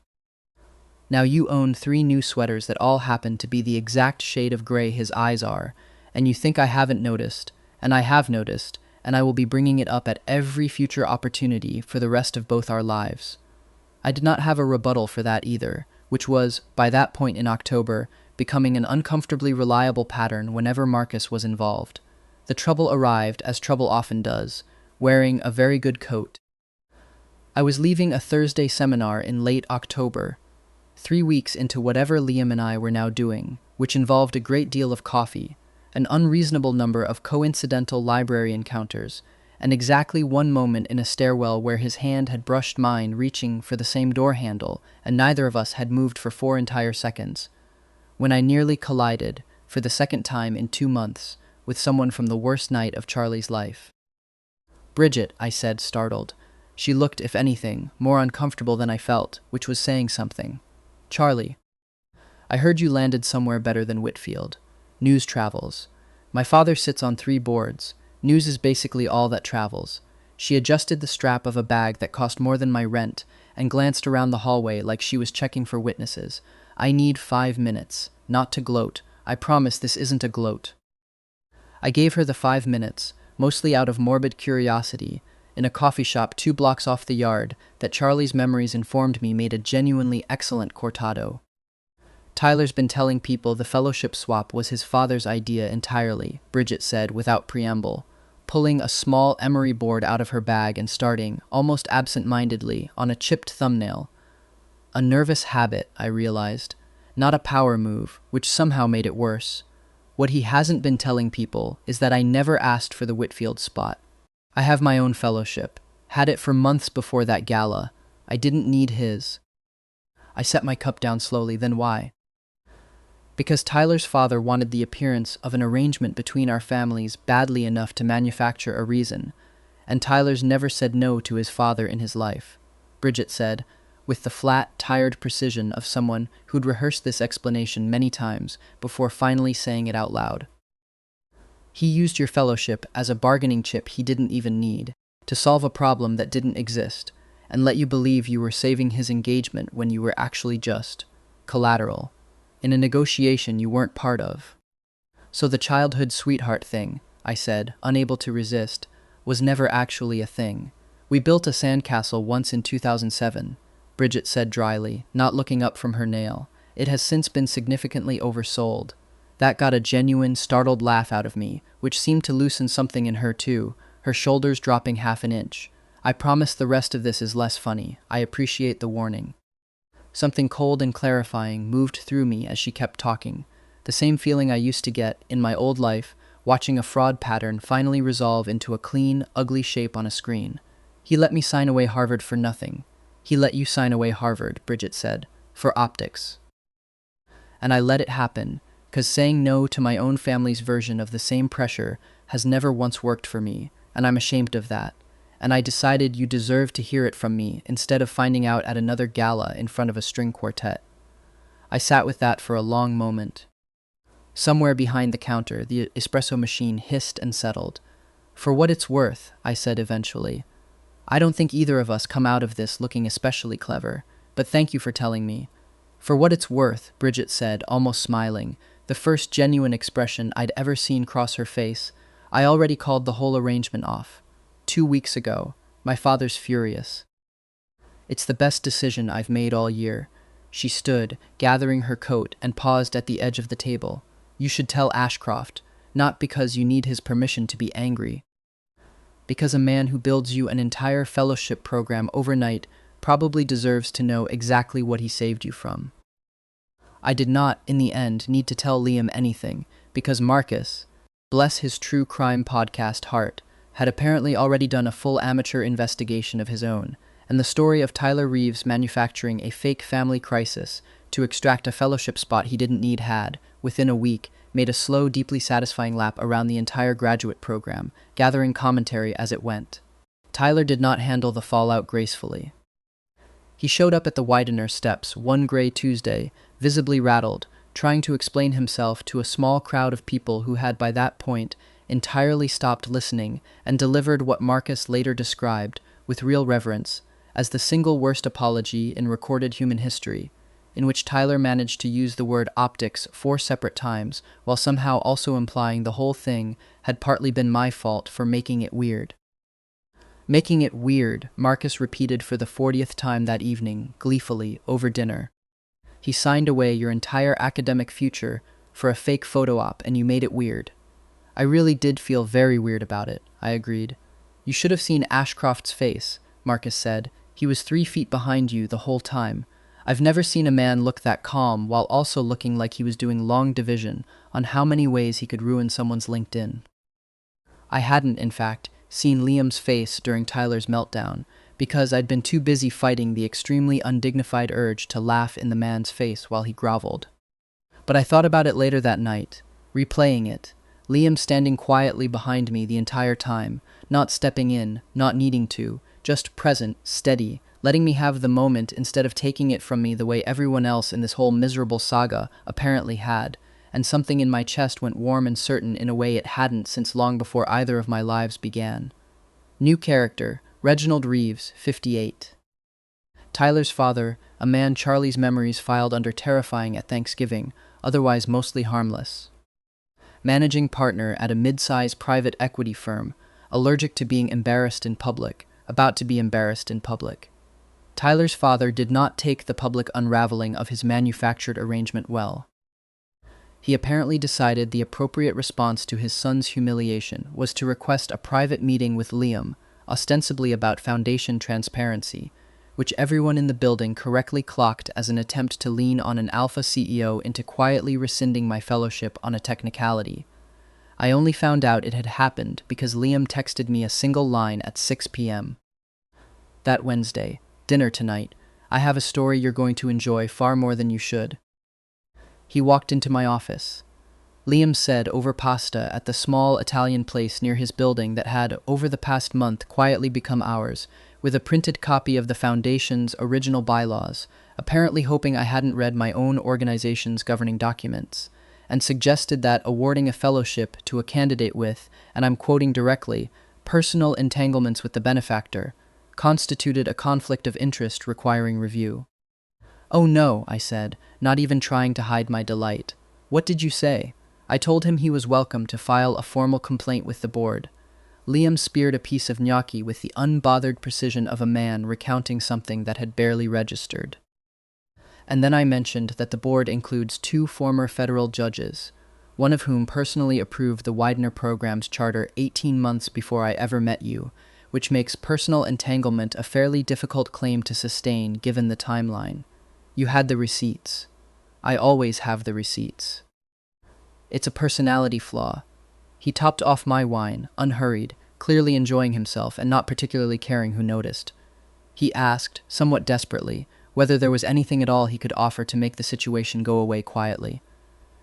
Now you own 3 new sweaters that all happen to be the exact shade of gray his eyes are, and you think I haven't noticed, and I have noticed, and I will be bringing it up at every future opportunity for the rest of both our lives. I did not have a rebuttal for that either, which was, by that point in October, becoming an uncomfortably reliable pattern whenever Marcus was involved. The trouble arrived, as trouble often does, wearing a very good coat. I was leaving a Thursday seminar in late October, 3 weeks into whatever Liam and I were now doing, which involved a great deal of coffee, an unreasonable number of coincidental library encounters, and exactly 1 moment in a stairwell where his hand had brushed mine reaching for the same door handle, and neither of us had moved for 4 entire seconds, when I nearly collided, for the 2nd time in 2 months, with someone from the worst night of Charlie's life. Bridget, I said, startled. She looked, if anything, more uncomfortable than I felt, which was saying something. Charlie. I heard you landed somewhere better than Whitfield. News travels. My father sits on 3 boards. News is basically all that travels. She adjusted the strap of a bag that cost more than my rent and glanced around the hallway like she was checking for witnesses. I need 5 minutes. Not to gloat. I promise this isn't a gloat. I gave her the 5 minutes, mostly out of morbid curiosity, in a coffee shop 2 blocks off the yard that Charlie's memories informed me made a genuinely excellent cortado. Tyler's been telling people the fellowship swap was his father's idea entirely, Bridget said without preamble, pulling a small emery board out of her bag and starting, almost absent-mindedly, on a chipped thumbnail. A nervous habit, I realized, not a power move, which somehow made it worse. What he hasn't been telling people is that I never asked for the Whitfield spot. I have my own fellowship. Had it for months before that gala. I didn't need his. I set my cup down slowly, then why? Because Tyler's father wanted the appearance of an arrangement between our families badly enough to manufacture a reason, and Tyler's never said no to his father in his life, Bridget said, with the flat, tired precision of someone who'd rehearsed this explanation many times before finally saying it out loud. He used your fellowship as a bargaining chip he didn't even need, to solve a problem that didn't exist, and let you believe you were saving his engagement when you were actually just collateral, in a negotiation you weren't part of. So the childhood sweetheart thing, I said, unable to resist, was never actually a thing. We built a sandcastle once in 2007, Bridget said dryly, not looking up from her nail. It has since been significantly oversold. That got a genuine, startled laugh out of me, which seemed to loosen something in her too, her shoulders dropping half an inch. I promise the rest of this is less funny. I appreciate the warning. Something cold and clarifying moved through me as she kept talking. The same feeling I used to get in my old life, watching a fraud pattern finally resolve into a clean, ugly shape on a screen. He let me sign away Harvard for nothing. He let you sign away Harvard, Bridget said, for optics. And I let it happen, 'cause saying no to my own family's version of the same pressure has never once worked for me, and I'm ashamed of that. And I decided you deserved to hear it from me instead of finding out at another gala in front of a string quartet. I sat with that for a long moment. Somewhere behind the counter, the espresso machine hissed and settled. For what it's worth, I said eventually. I don't think either of us come out of this looking especially clever, but thank you for telling me. For what it's worth, Bridget said, almost smiling, the first genuine expression I'd ever seen cross her face. I already called the whole arrangement off. 2 weeks ago. My father's furious. It's the best decision I've made all year. She stood, gathering her coat, and paused at the edge of the table. You should tell Ashcroft, not because you need his permission to be angry. Because a man who builds you an entire fellowship program overnight probably deserves to know exactly what he saved you from. I did not, in the end, need to tell Liam anything, because Marcus, bless his true crime podcast heart, had apparently already done a full amateur investigation of his own, and the story of Tyler Reeves manufacturing a fake family crisis to extract a fellowship spot he didn't need had, within a week, made a slow, deeply satisfying lap around the entire graduate program, gathering commentary as it went. Tyler did not handle the fallout gracefully. He showed up at the Widener steps one gray Tuesday, visibly rattled, trying to explain himself to a small crowd of people who had by that point entirely stopped listening and delivered what Marcus later described, with real reverence, as the single worst apology in recorded human history, in which Tyler managed to use the word optics 4 separate times, while somehow also implying the whole thing had partly been my fault for making it weird. Making it weird, Marcus repeated for the 40th time that evening, gleefully, over dinner. He signed away your entire academic future for a fake photo op, and you made it weird. I really did feel very weird about it, I agreed. You should have seen Ashcroft's face, Marcus said. He was 3 feet behind you the whole time. I've never seen a man look that calm while also looking like he was doing long division on how many ways he could ruin someone's LinkedIn. I hadn't, in fact, seen Liam's face during Tyler's meltdown, because I'd been too busy fighting the extremely undignified urge to laugh in the man's face while he groveled. But I thought about it later that night, replaying it, Liam standing quietly behind me the entire time, not stepping in, not needing to, just present, steady, letting me have the moment instead of taking it from me the way everyone else in this whole miserable saga apparently had, and something in my chest went warm and certain in a way it hadn't since long before either of my lives began. New character, Reginald Reeves, 58. Tyler's father, a man Charlie's memories filed under terrifying at Thanksgiving, otherwise mostly harmless. Managing partner at a mid-size private equity firm, allergic to being embarrassed in public, about to be embarrassed in public. Tyler's father did not take the public unraveling of his manufactured arrangement well. He apparently decided the appropriate response to his son's humiliation was to request a private meeting with Liam, ostensibly about foundation transparency, which everyone in the building correctly clocked as an attempt to lean on an alpha CEO into quietly rescinding my fellowship on a technicality. I only found out it had happened because Liam texted me a single line at 6 p.m. That Wednesday, dinner tonight. I have a story you're going to enjoy far more than you should. He walked into my office. Liam said over pasta at the small Italian place near his building that had, over the past month, quietly become ours, with a printed copy of the Foundation's original bylaws, apparently hoping I hadn't read my own organization's governing documents, and suggested that awarding a fellowship to a candidate with, and I'm quoting directly, personal entanglements with the benefactor, constituted a conflict of interest requiring review. Oh no, I said, not even trying to hide my delight. What did you say? I told him he was welcome to file a formal complaint with the board. Liam speared a piece of gnocchi with the unbothered precision of a man recounting something that had barely registered. And then I mentioned that the board includes 2 former federal judges, one of whom personally approved the Widener program's charter 18 months before I ever met you, which makes personal entanglement a fairly difficult claim to sustain given the timeline. You had the receipts. I always have the receipts. It's a personality flaw. He topped off my wine, unhurried, clearly enjoying himself and not particularly caring who noticed. He asked, somewhat desperately, whether there was anything at all he could offer to make the situation go away quietly.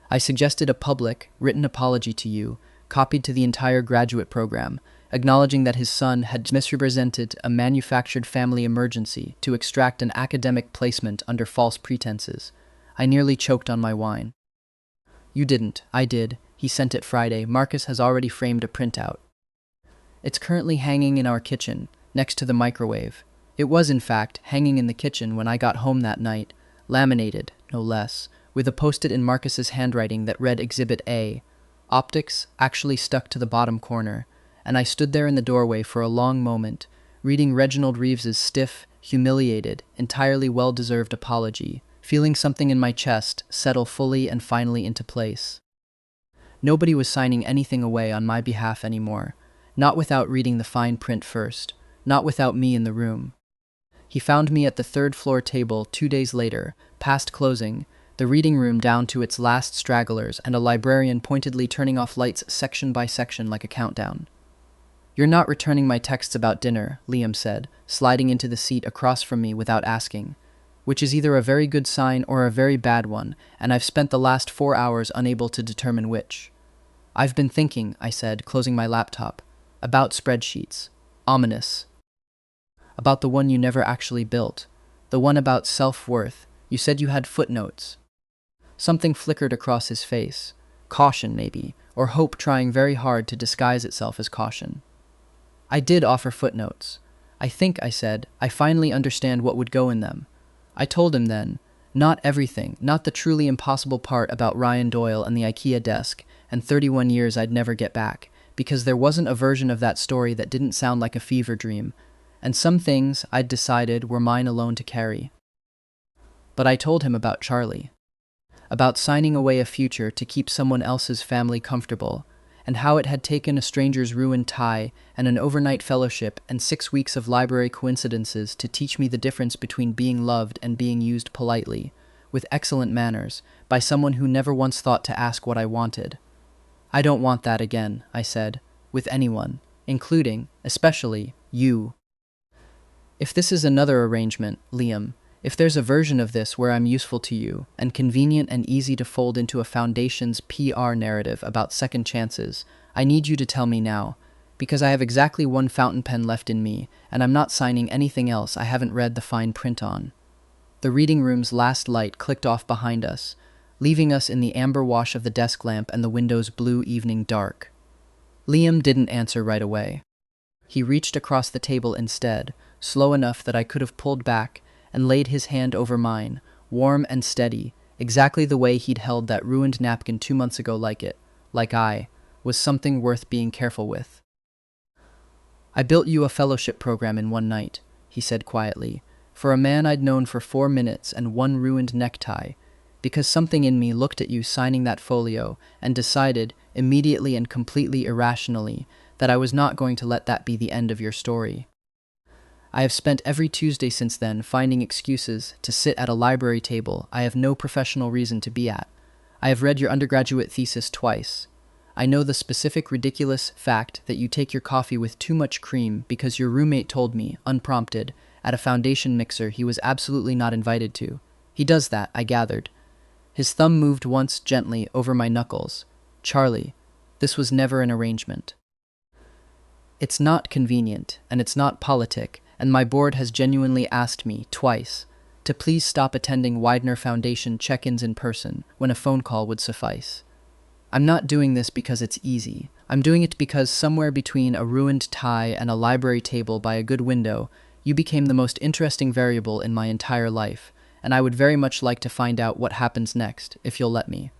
I suggested a public, written apology to you, copied to the entire graduate program, acknowledging that his son had misrepresented a manufactured family emergency to extract an academic placement under false pretenses. I nearly choked on my wine. You didn't. I did. He sent it Friday. Marcus has already framed a printout. It's currently hanging in our kitchen, next to the microwave. It was, in fact, hanging in the kitchen when I got home that night, laminated, no less, with a post-it in Marcus's handwriting that read Exhibit A. Optics actually stuck to the bottom corner, and I stood there in the doorway for a long moment, reading Reginald Reeves's stiff, humiliated, entirely well-deserved apology, feeling something in my chest settle fully and finally into place. Nobody was signing anything away on my behalf anymore, not without reading the fine print first, not without me in the room. He found me at the third-floor table 2 days later, past closing, the reading room down to its last stragglers and a librarian pointedly turning off lights section by section like a countdown. "You're not returning my texts about dinner," Liam said, sliding into the seat across from me without asking, which is either a very good sign or a very bad one, and I've spent the last 4 hours unable to determine which. "I've been thinking," I said, closing my laptop, "about spreadsheets. Ominous. About the one you never actually built. The one about self-worth. You said you had footnotes." Something flickered across his face. Caution, maybe, or hope trying very hard to disguise itself as caution. "I did offer footnotes. I think," I said, "I finally understand what would go in them." I told him then, not everything, not the truly impossible part about Ryan Doyle and the IKEA desk, and 31 years I'd never get back, because there wasn't a version of that story that didn't sound like a fever dream, and some things I'd decided were mine alone to carry. But I told him about Charlie, about signing away a future to keep someone else's family comfortable, and how it had taken a stranger's ruined tie and an overnight fellowship and 6 weeks of library coincidences to teach me the difference between being loved and being used politely, with excellent manners, by someone who never once thought to ask what I wanted. "I don't want that again," I said, "with anyone, including, especially, you." "If this is another arrangement, Liam, if there's a version of this where I'm useful to you, and convenient and easy to fold into a foundation's PR narrative about second chances, I need you to tell me now, because I have exactly one fountain pen left in me, and I'm not signing anything else I haven't read the fine print on." The reading room's last light clicked off behind us, leaving us in the amber wash of the desk lamp and the window's blue evening dark. Liam didn't answer right away. He reached across the table instead, slow enough that I could have pulled back, and laid his hand over mine, warm and steady, exactly the way he'd held that ruined napkin 2 months ago like I, was something worth being careful with. "I built you a fellowship program in one night," he said quietly, "for a man I'd known for 4 minutes and one ruined necktie, because something in me looked at you signing that folio and decided, immediately and completely irrationally, that I was not going to let that be the end of your story. I have spent every Tuesday since then finding excuses to sit at a library table I have no professional reason to be at. I have read your undergraduate thesis twice. I know the specific ridiculous fact that you take your coffee with too much cream because your roommate told me, unprompted, at a foundation mixer he was absolutely not invited to. He does that, I gathered. His thumb moved once gently over my knuckles. Charlie, this was never an arrangement. It's not convenient, and it's not politic, and my board has genuinely asked me, twice, to please stop attending Widener Foundation check-ins in person when a phone call would suffice. I'm not doing this because it's easy. I'm doing it because somewhere between a ruined tie and a library table by a good window, you became the most interesting variable in my entire life, and I would very much like to find out what happens next, if you'll let me.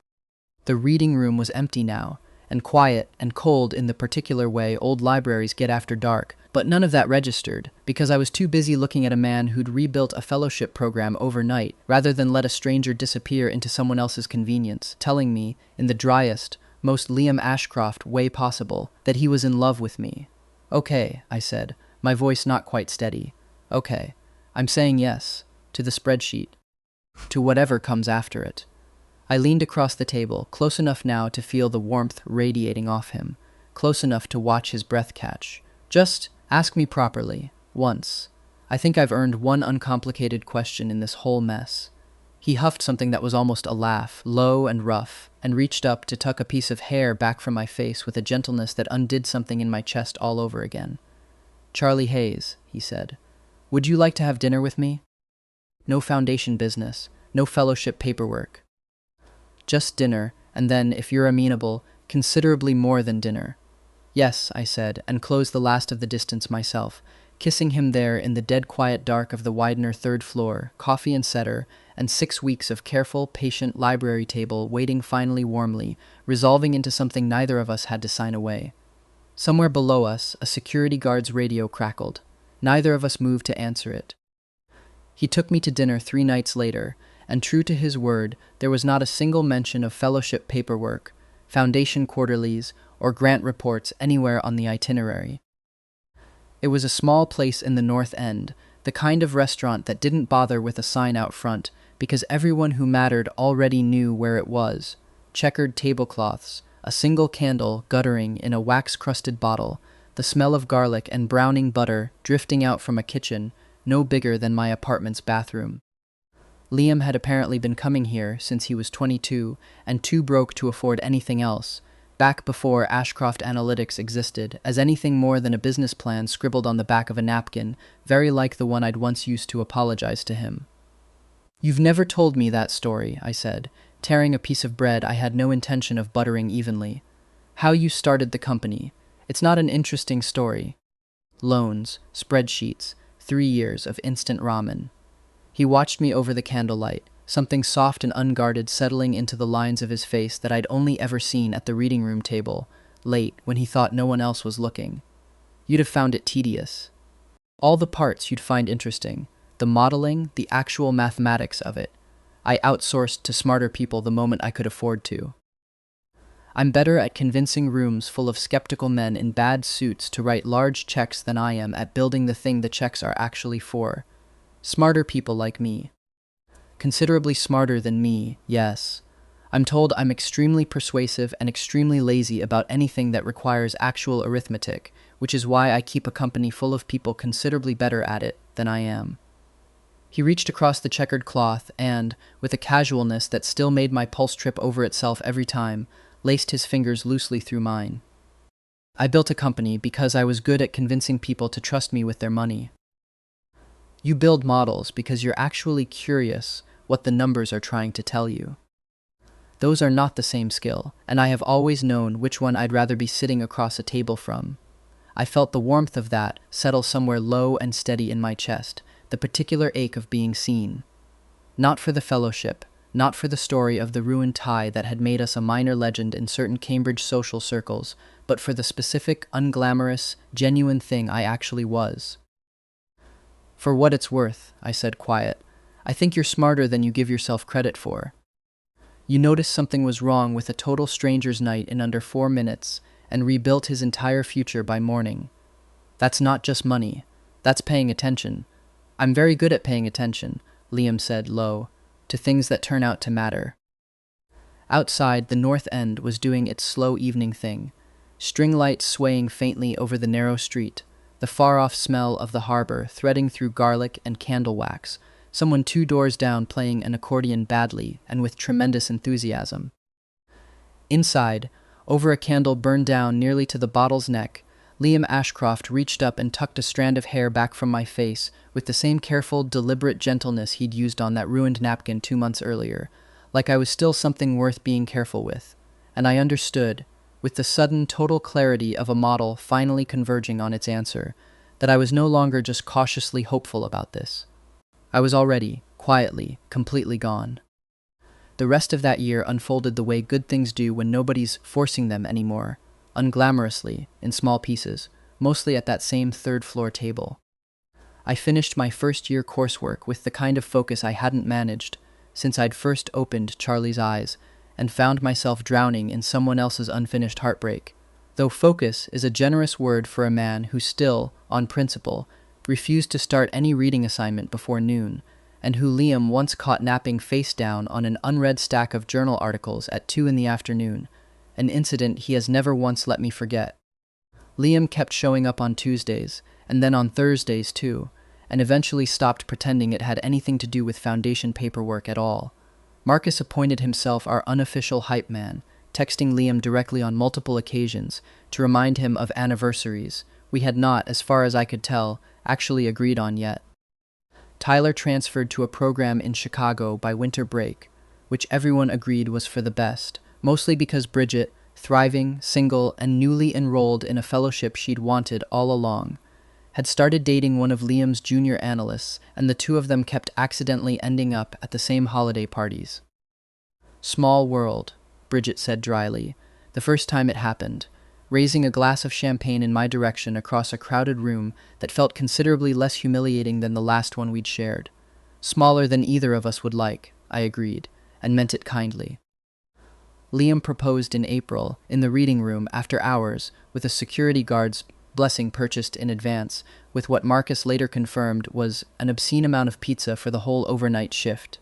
The reading room was empty now, and quiet and cold in the particular way old libraries get after dark, but none of that registered, because I was too busy looking at a man who'd rebuilt a fellowship program overnight, rather than let a stranger disappear into someone else's convenience, telling me, in the driest, most Liam Ashcroft way possible, that he was in love with me. "Okay," I said, my voice not quite steady. "Okay, I'm saying yes, to the spreadsheet." to whatever comes after it. I leaned across the table, close enough now to feel the warmth radiating off him, close enough to watch his breath catch. Just ask me properly, once. I think I've earned one uncomplicated question in this whole mess. He huffed something that was almost a laugh, low and rough, and reached up to tuck a piece of hair back from my face with a gentleness that undid something in my chest all over again. "Charlie Hayes," he said, "would you like to have dinner with me? No foundation business, no fellowship paperwork. Just dinner, and then, if you're amenable, considerably more than dinner." "Yes," I said, and closed the last of the distance myself, kissing him there in the dead quiet dark of the Widener third floor, coffee and setter, and 6 weeks of careful, patient library table waiting finally warmly, resolving into something neither of us had to sign away. Somewhere below us, a security guard's radio crackled. Neither of us moved to answer it. He took me to dinner 3 nights later, and true to his word, there was not a single mention of fellowship paperwork, foundation quarterlies, or grant reports anywhere on the itinerary. It was a small place in the North End, the kind of restaurant that didn't bother with a sign out front, because everyone who mattered already knew where it was. Checkered tablecloths, a single candle guttering in a wax-crusted bottle, the smell of garlic and browning butter drifting out from a kitchen no bigger than my apartment's bathroom. Liam had apparently been coming here since he was 22 and too broke to afford anything else, back before Ashcroft Analytics existed, as anything more than a business plan scribbled on the back of a napkin, very like the one I'd once used to apologize to him. "You've never told me that story," I said, tearing a piece of bread I had no intention of buttering evenly. "How you started the company. It's not an interesting story. Loans, spreadsheets, 3 years of instant ramen." He watched me over the candlelight, something soft and unguarded settling into the lines of his face that I'd only ever seen at the reading room table, late, when he thought no one else was looking. "You'd have found it tedious. All the parts you'd find interesting, the modeling, the actual mathematics of it. I outsourced to smarter people the moment I could afford to. I'm better at convincing rooms full of skeptical men in bad suits to write large checks than I am at building the thing the checks are actually for. Smarter people like me. Considerably smarter than me, yes. I'm told I'm extremely persuasive and extremely lazy about anything that requires actual arithmetic, which is why I keep a company full of people considerably better at it than I am." He reached across the checkered cloth and, with a casualness that still made my pulse trip over itself every time, laced his fingers loosely through mine. "I built a company because I was good at convincing people to trust me with their money. You build models because you're actually curious what the numbers are trying to tell you. Those are not the same skill, and I have always known which one I'd rather be sitting across a table from. I felt the warmth of that settle somewhere low and steady in my chest, the particular ache of being seen. Not for the fellowship, not for the story of the ruined tie that had made us a minor legend in certain Cambridge social circles, but for the specific, unglamorous, genuine thing I actually was. For what it's worth," I said quiet, "I think you're smarter than you give yourself credit for. You noticed something was wrong with a total stranger's night in under 4 minutes and rebuilt his entire future by morning. That's not just money. That's paying attention. I'm very good at paying attention," Liam said low, "to things that turn out to matter." Outside, the North End was doing its slow evening thing, string lights swaying faintly over the narrow street, the far-off smell of the harbor threading through garlic and candle wax, someone 2 doors down playing an accordion badly and with tremendous enthusiasm. Inside, over a candle burned down nearly to the bottle's neck, Liam Ashcroft reached up and tucked a strand of hair back from my face with the same careful, deliberate gentleness he'd used on that ruined napkin 2 months earlier, like I was still something worth being careful with. And I understood, with the sudden, total clarity of a model finally converging on its answer, that I was no longer just cautiously hopeful about this. I was already, quietly, completely gone. The rest of that year unfolded the way good things do when nobody's forcing them anymore, unglamorously, in small pieces, mostly at that same third-floor table. I finished my first-year coursework with the kind of focus I hadn't managed since I'd first opened Charlie's eyes and found myself drowning in someone else's unfinished heartbreak, though focus is a generous word for a man who still, on principle, refused to start any reading assignment before noon, and who Liam once caught napping face down on an unread stack of journal articles at 2 in the afternoon, an incident he has never once let me forget. Liam kept showing up on Tuesdays, and then on Thursdays too, and eventually stopped pretending it had anything to do with foundation paperwork at all. Marcus appointed himself our unofficial hype man, texting Liam directly on multiple occasions to remind him of anniversaries we had not, as far as I could tell, actually agreed on yet. Tyler transferred to a program in Chicago by winter break, which everyone agreed was for the best, mostly because Bridget, thriving, single, and newly enrolled in a fellowship she'd wanted all along, had started dating one of Liam's junior analysts, and the two of them kept accidentally ending up at the same holiday parties. "Small world," Bridget said dryly, the first time it happened, raising a glass of champagne in my direction across a crowded room that felt considerably less humiliating than the last one we'd shared. "Smaller than either of us would like," I agreed, and meant it kindly. Liam proposed in April, in the reading room after hours, with a security guard's blessing purchased in advance, with what Marcus later confirmed was an obscene amount of pizza for the whole overnight shift.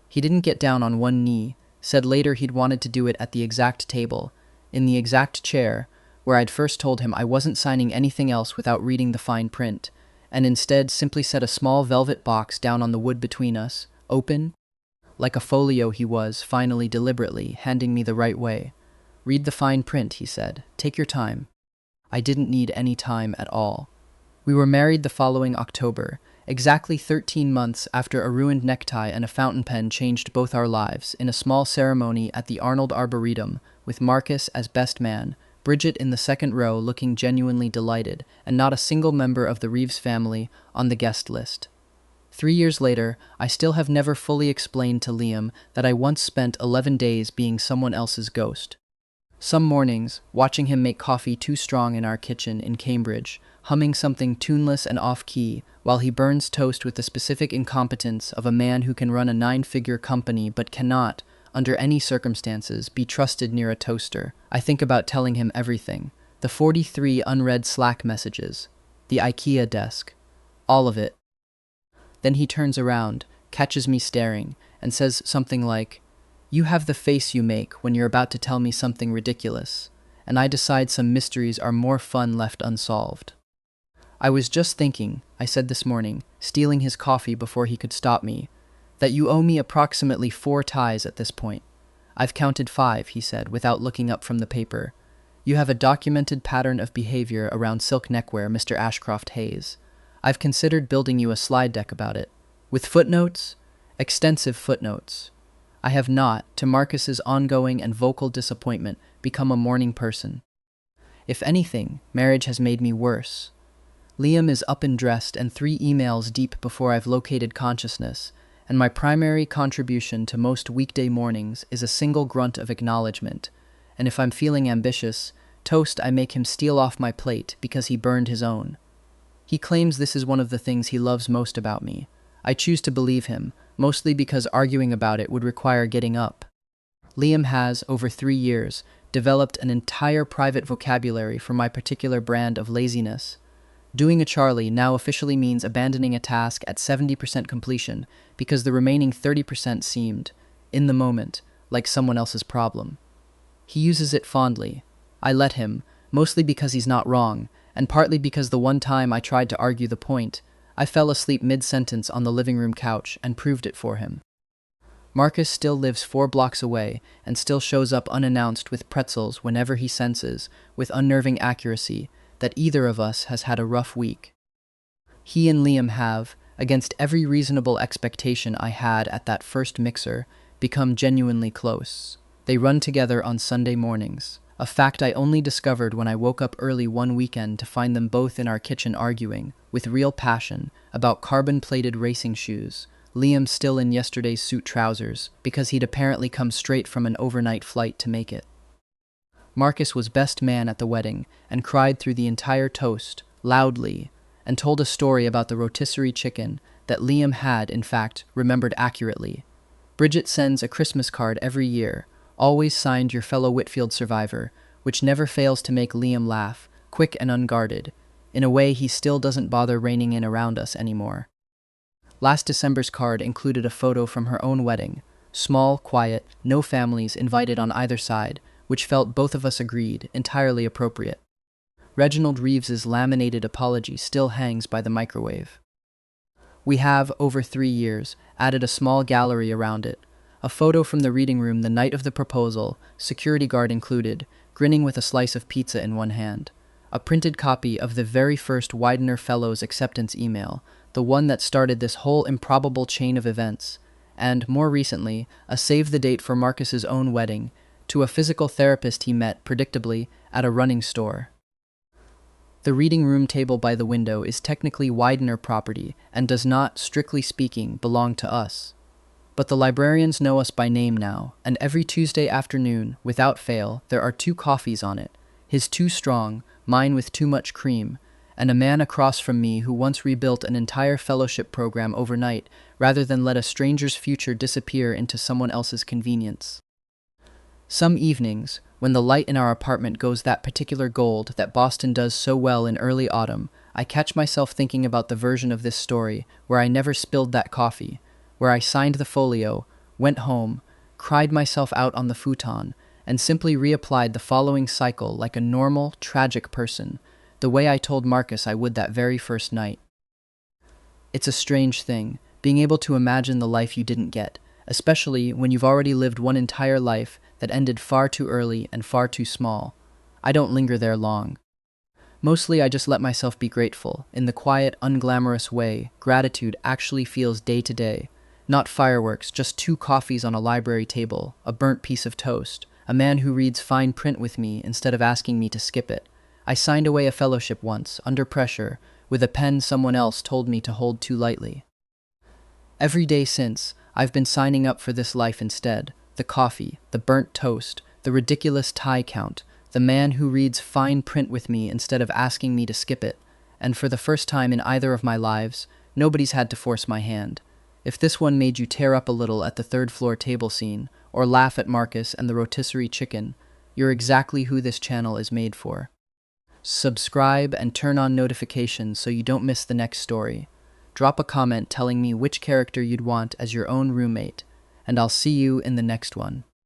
He didn't get down on one knee, said later he'd wanted to do it at the exact table, in the exact chair, where I'd first told him I wasn't signing anything else without reading the fine print, and instead simply set a small velvet box down on the wood between us, open, like a folio he was, finally deliberately, handing me the right way. "Read the fine print," he said. "Take your time." I didn't need any time at all. We were married the following October, exactly 13 months after a ruined necktie and a fountain pen changed both our lives, in a small ceremony at the Arnold Arboretum, with Marcus as best man, Bridget in the second row looking genuinely delighted, and not a single member of the Reeves family on the guest list. 3 years later, I still have never fully explained to Liam that I once spent 11 days being someone else's ghost. Some mornings, watching him make coffee too strong in our kitchen in Cambridge, humming something tuneless and off-key, while he burns toast with the specific incompetence of a man who can run a 9-figure company but cannot, under any circumstances, be trusted near a toaster. I think about telling him everything. The 43 unread Slack messages. The IKEA desk. All of it. Then he turns around, catches me staring, and says something like, "You have the face you make when you're about to tell me something ridiculous, and I decide some mysteries are more fun left unsolved." "I was just thinking," I said this morning, stealing his coffee before he could stop me, "that you owe me approximately 4 ties at this point." "I've counted 5, he said, without looking up from the paper. "You have a documented pattern of behavior around silk neckwear, Mr. Ashcroft Hayes. I've considered building you a slide deck about it. With footnotes? Extensive footnotes. I have not, to Marcus's ongoing and vocal disappointment, become a morning person. If anything, marriage has made me worse. Liam is up and dressed and 3 emails deep before I've located consciousness, and my primary contribution to most weekday mornings is a single grunt of acknowledgement, and if I'm feeling ambitious, toast I make him steal off my plate because he burned his own. He claims this is one of the things he loves most about me. I choose to believe him, mostly because arguing about it would require getting up. Liam has, over 3 years, developed an entire private vocabulary for my particular brand of laziness. Doing a Charlie now officially means abandoning a task at 70% completion because the remaining 30% seemed, in the moment, like someone else's problem. He uses it fondly. I let him, mostly because he's not wrong, and partly because the one time I tried to argue the point, I fell asleep mid-sentence on the living room couch and proved it for him. Marcus still lives 4 blocks away and still shows up unannounced with pretzels whenever he senses, with unnerving accuracy, that either of us has had a rough week. He and Liam have, against every reasonable expectation I had at that first mixer, become genuinely close. They run together on Sunday mornings, a fact I only discovered when I woke up early one weekend to find them both in our kitchen arguing, with real passion, about carbon-plated racing shoes, Liam still in yesterday's suit trousers, because he'd apparently come straight from an overnight flight to make it. Marcus was best man at the wedding, and cried through the entire toast, loudly, and told a story about the rotisserie chicken that Liam had, in fact, remembered accurately. Bridget sends a Christmas card every year, always signed "Your fellow Whitfield survivor," which never fails to make Liam laugh, quick and unguarded, in a way he still doesn't bother reining in around us anymore. Last December's card included a photo from her own wedding. Small, quiet, no families invited on either side, which felt, both of us agreed, entirely appropriate. Reginald Reeves's laminated apology still hangs by the microwave. We have, over 3 years, added a small gallery around it. A photo from the reading room the night of the proposal, security guard included, grinning with a slice of pizza in one hand. A printed copy of the very first Widener Fellows acceptance email, the one that started this whole improbable chain of events. And, more recently, a save-the-date for Marcus's own wedding, to a physical therapist he met, predictably, at a running store. The reading room table by the window is technically Widener property and does not, strictly speaking, belong to us. But the librarians know us by name now, and every Tuesday afternoon, without fail, there are 2 coffees on it, his too strong, mine with too much cream, and a man across from me who once rebuilt an entire fellowship program overnight rather than let a stranger's future disappear into someone else's convenience. Some evenings, when the light in our apartment goes that particular gold that Boston does so well in early autumn, I catch myself thinking about the version of this story where I never spilled that coffee, where I signed the folio, went home, cried myself out on the futon, and simply reapplied the following cycle like a normal, tragic person, the way I told Marcus I would that very first night. It's a strange thing, being able to imagine the life you didn't get, especially when you've already lived one entire life that ended far too early and far too small. I don't linger there long. Mostly I just let myself be grateful. In the quiet, unglamorous way gratitude actually feels day to day. Not fireworks, just 2 coffees on a library table, a burnt piece of toast, a man who reads fine print with me instead of asking me to skip it. I signed away a fellowship once, under pressure, with a pen someone else told me to hold too lightly. Every day since, I've been signing up for this life instead. The coffee, the burnt toast, the ridiculous tie count, the man who reads fine print with me instead of asking me to skip it, and for the first time in either of my lives, nobody's had to force my hand. If this one made you tear up a little at the 3rd floor table scene, or laugh at Marcus and the rotisserie chicken, you're exactly who this channel is made for. Subscribe and turn on notifications so you don't miss the next story. Drop a comment telling me which character you'd want as your own roommate, and I'll see you in the next one.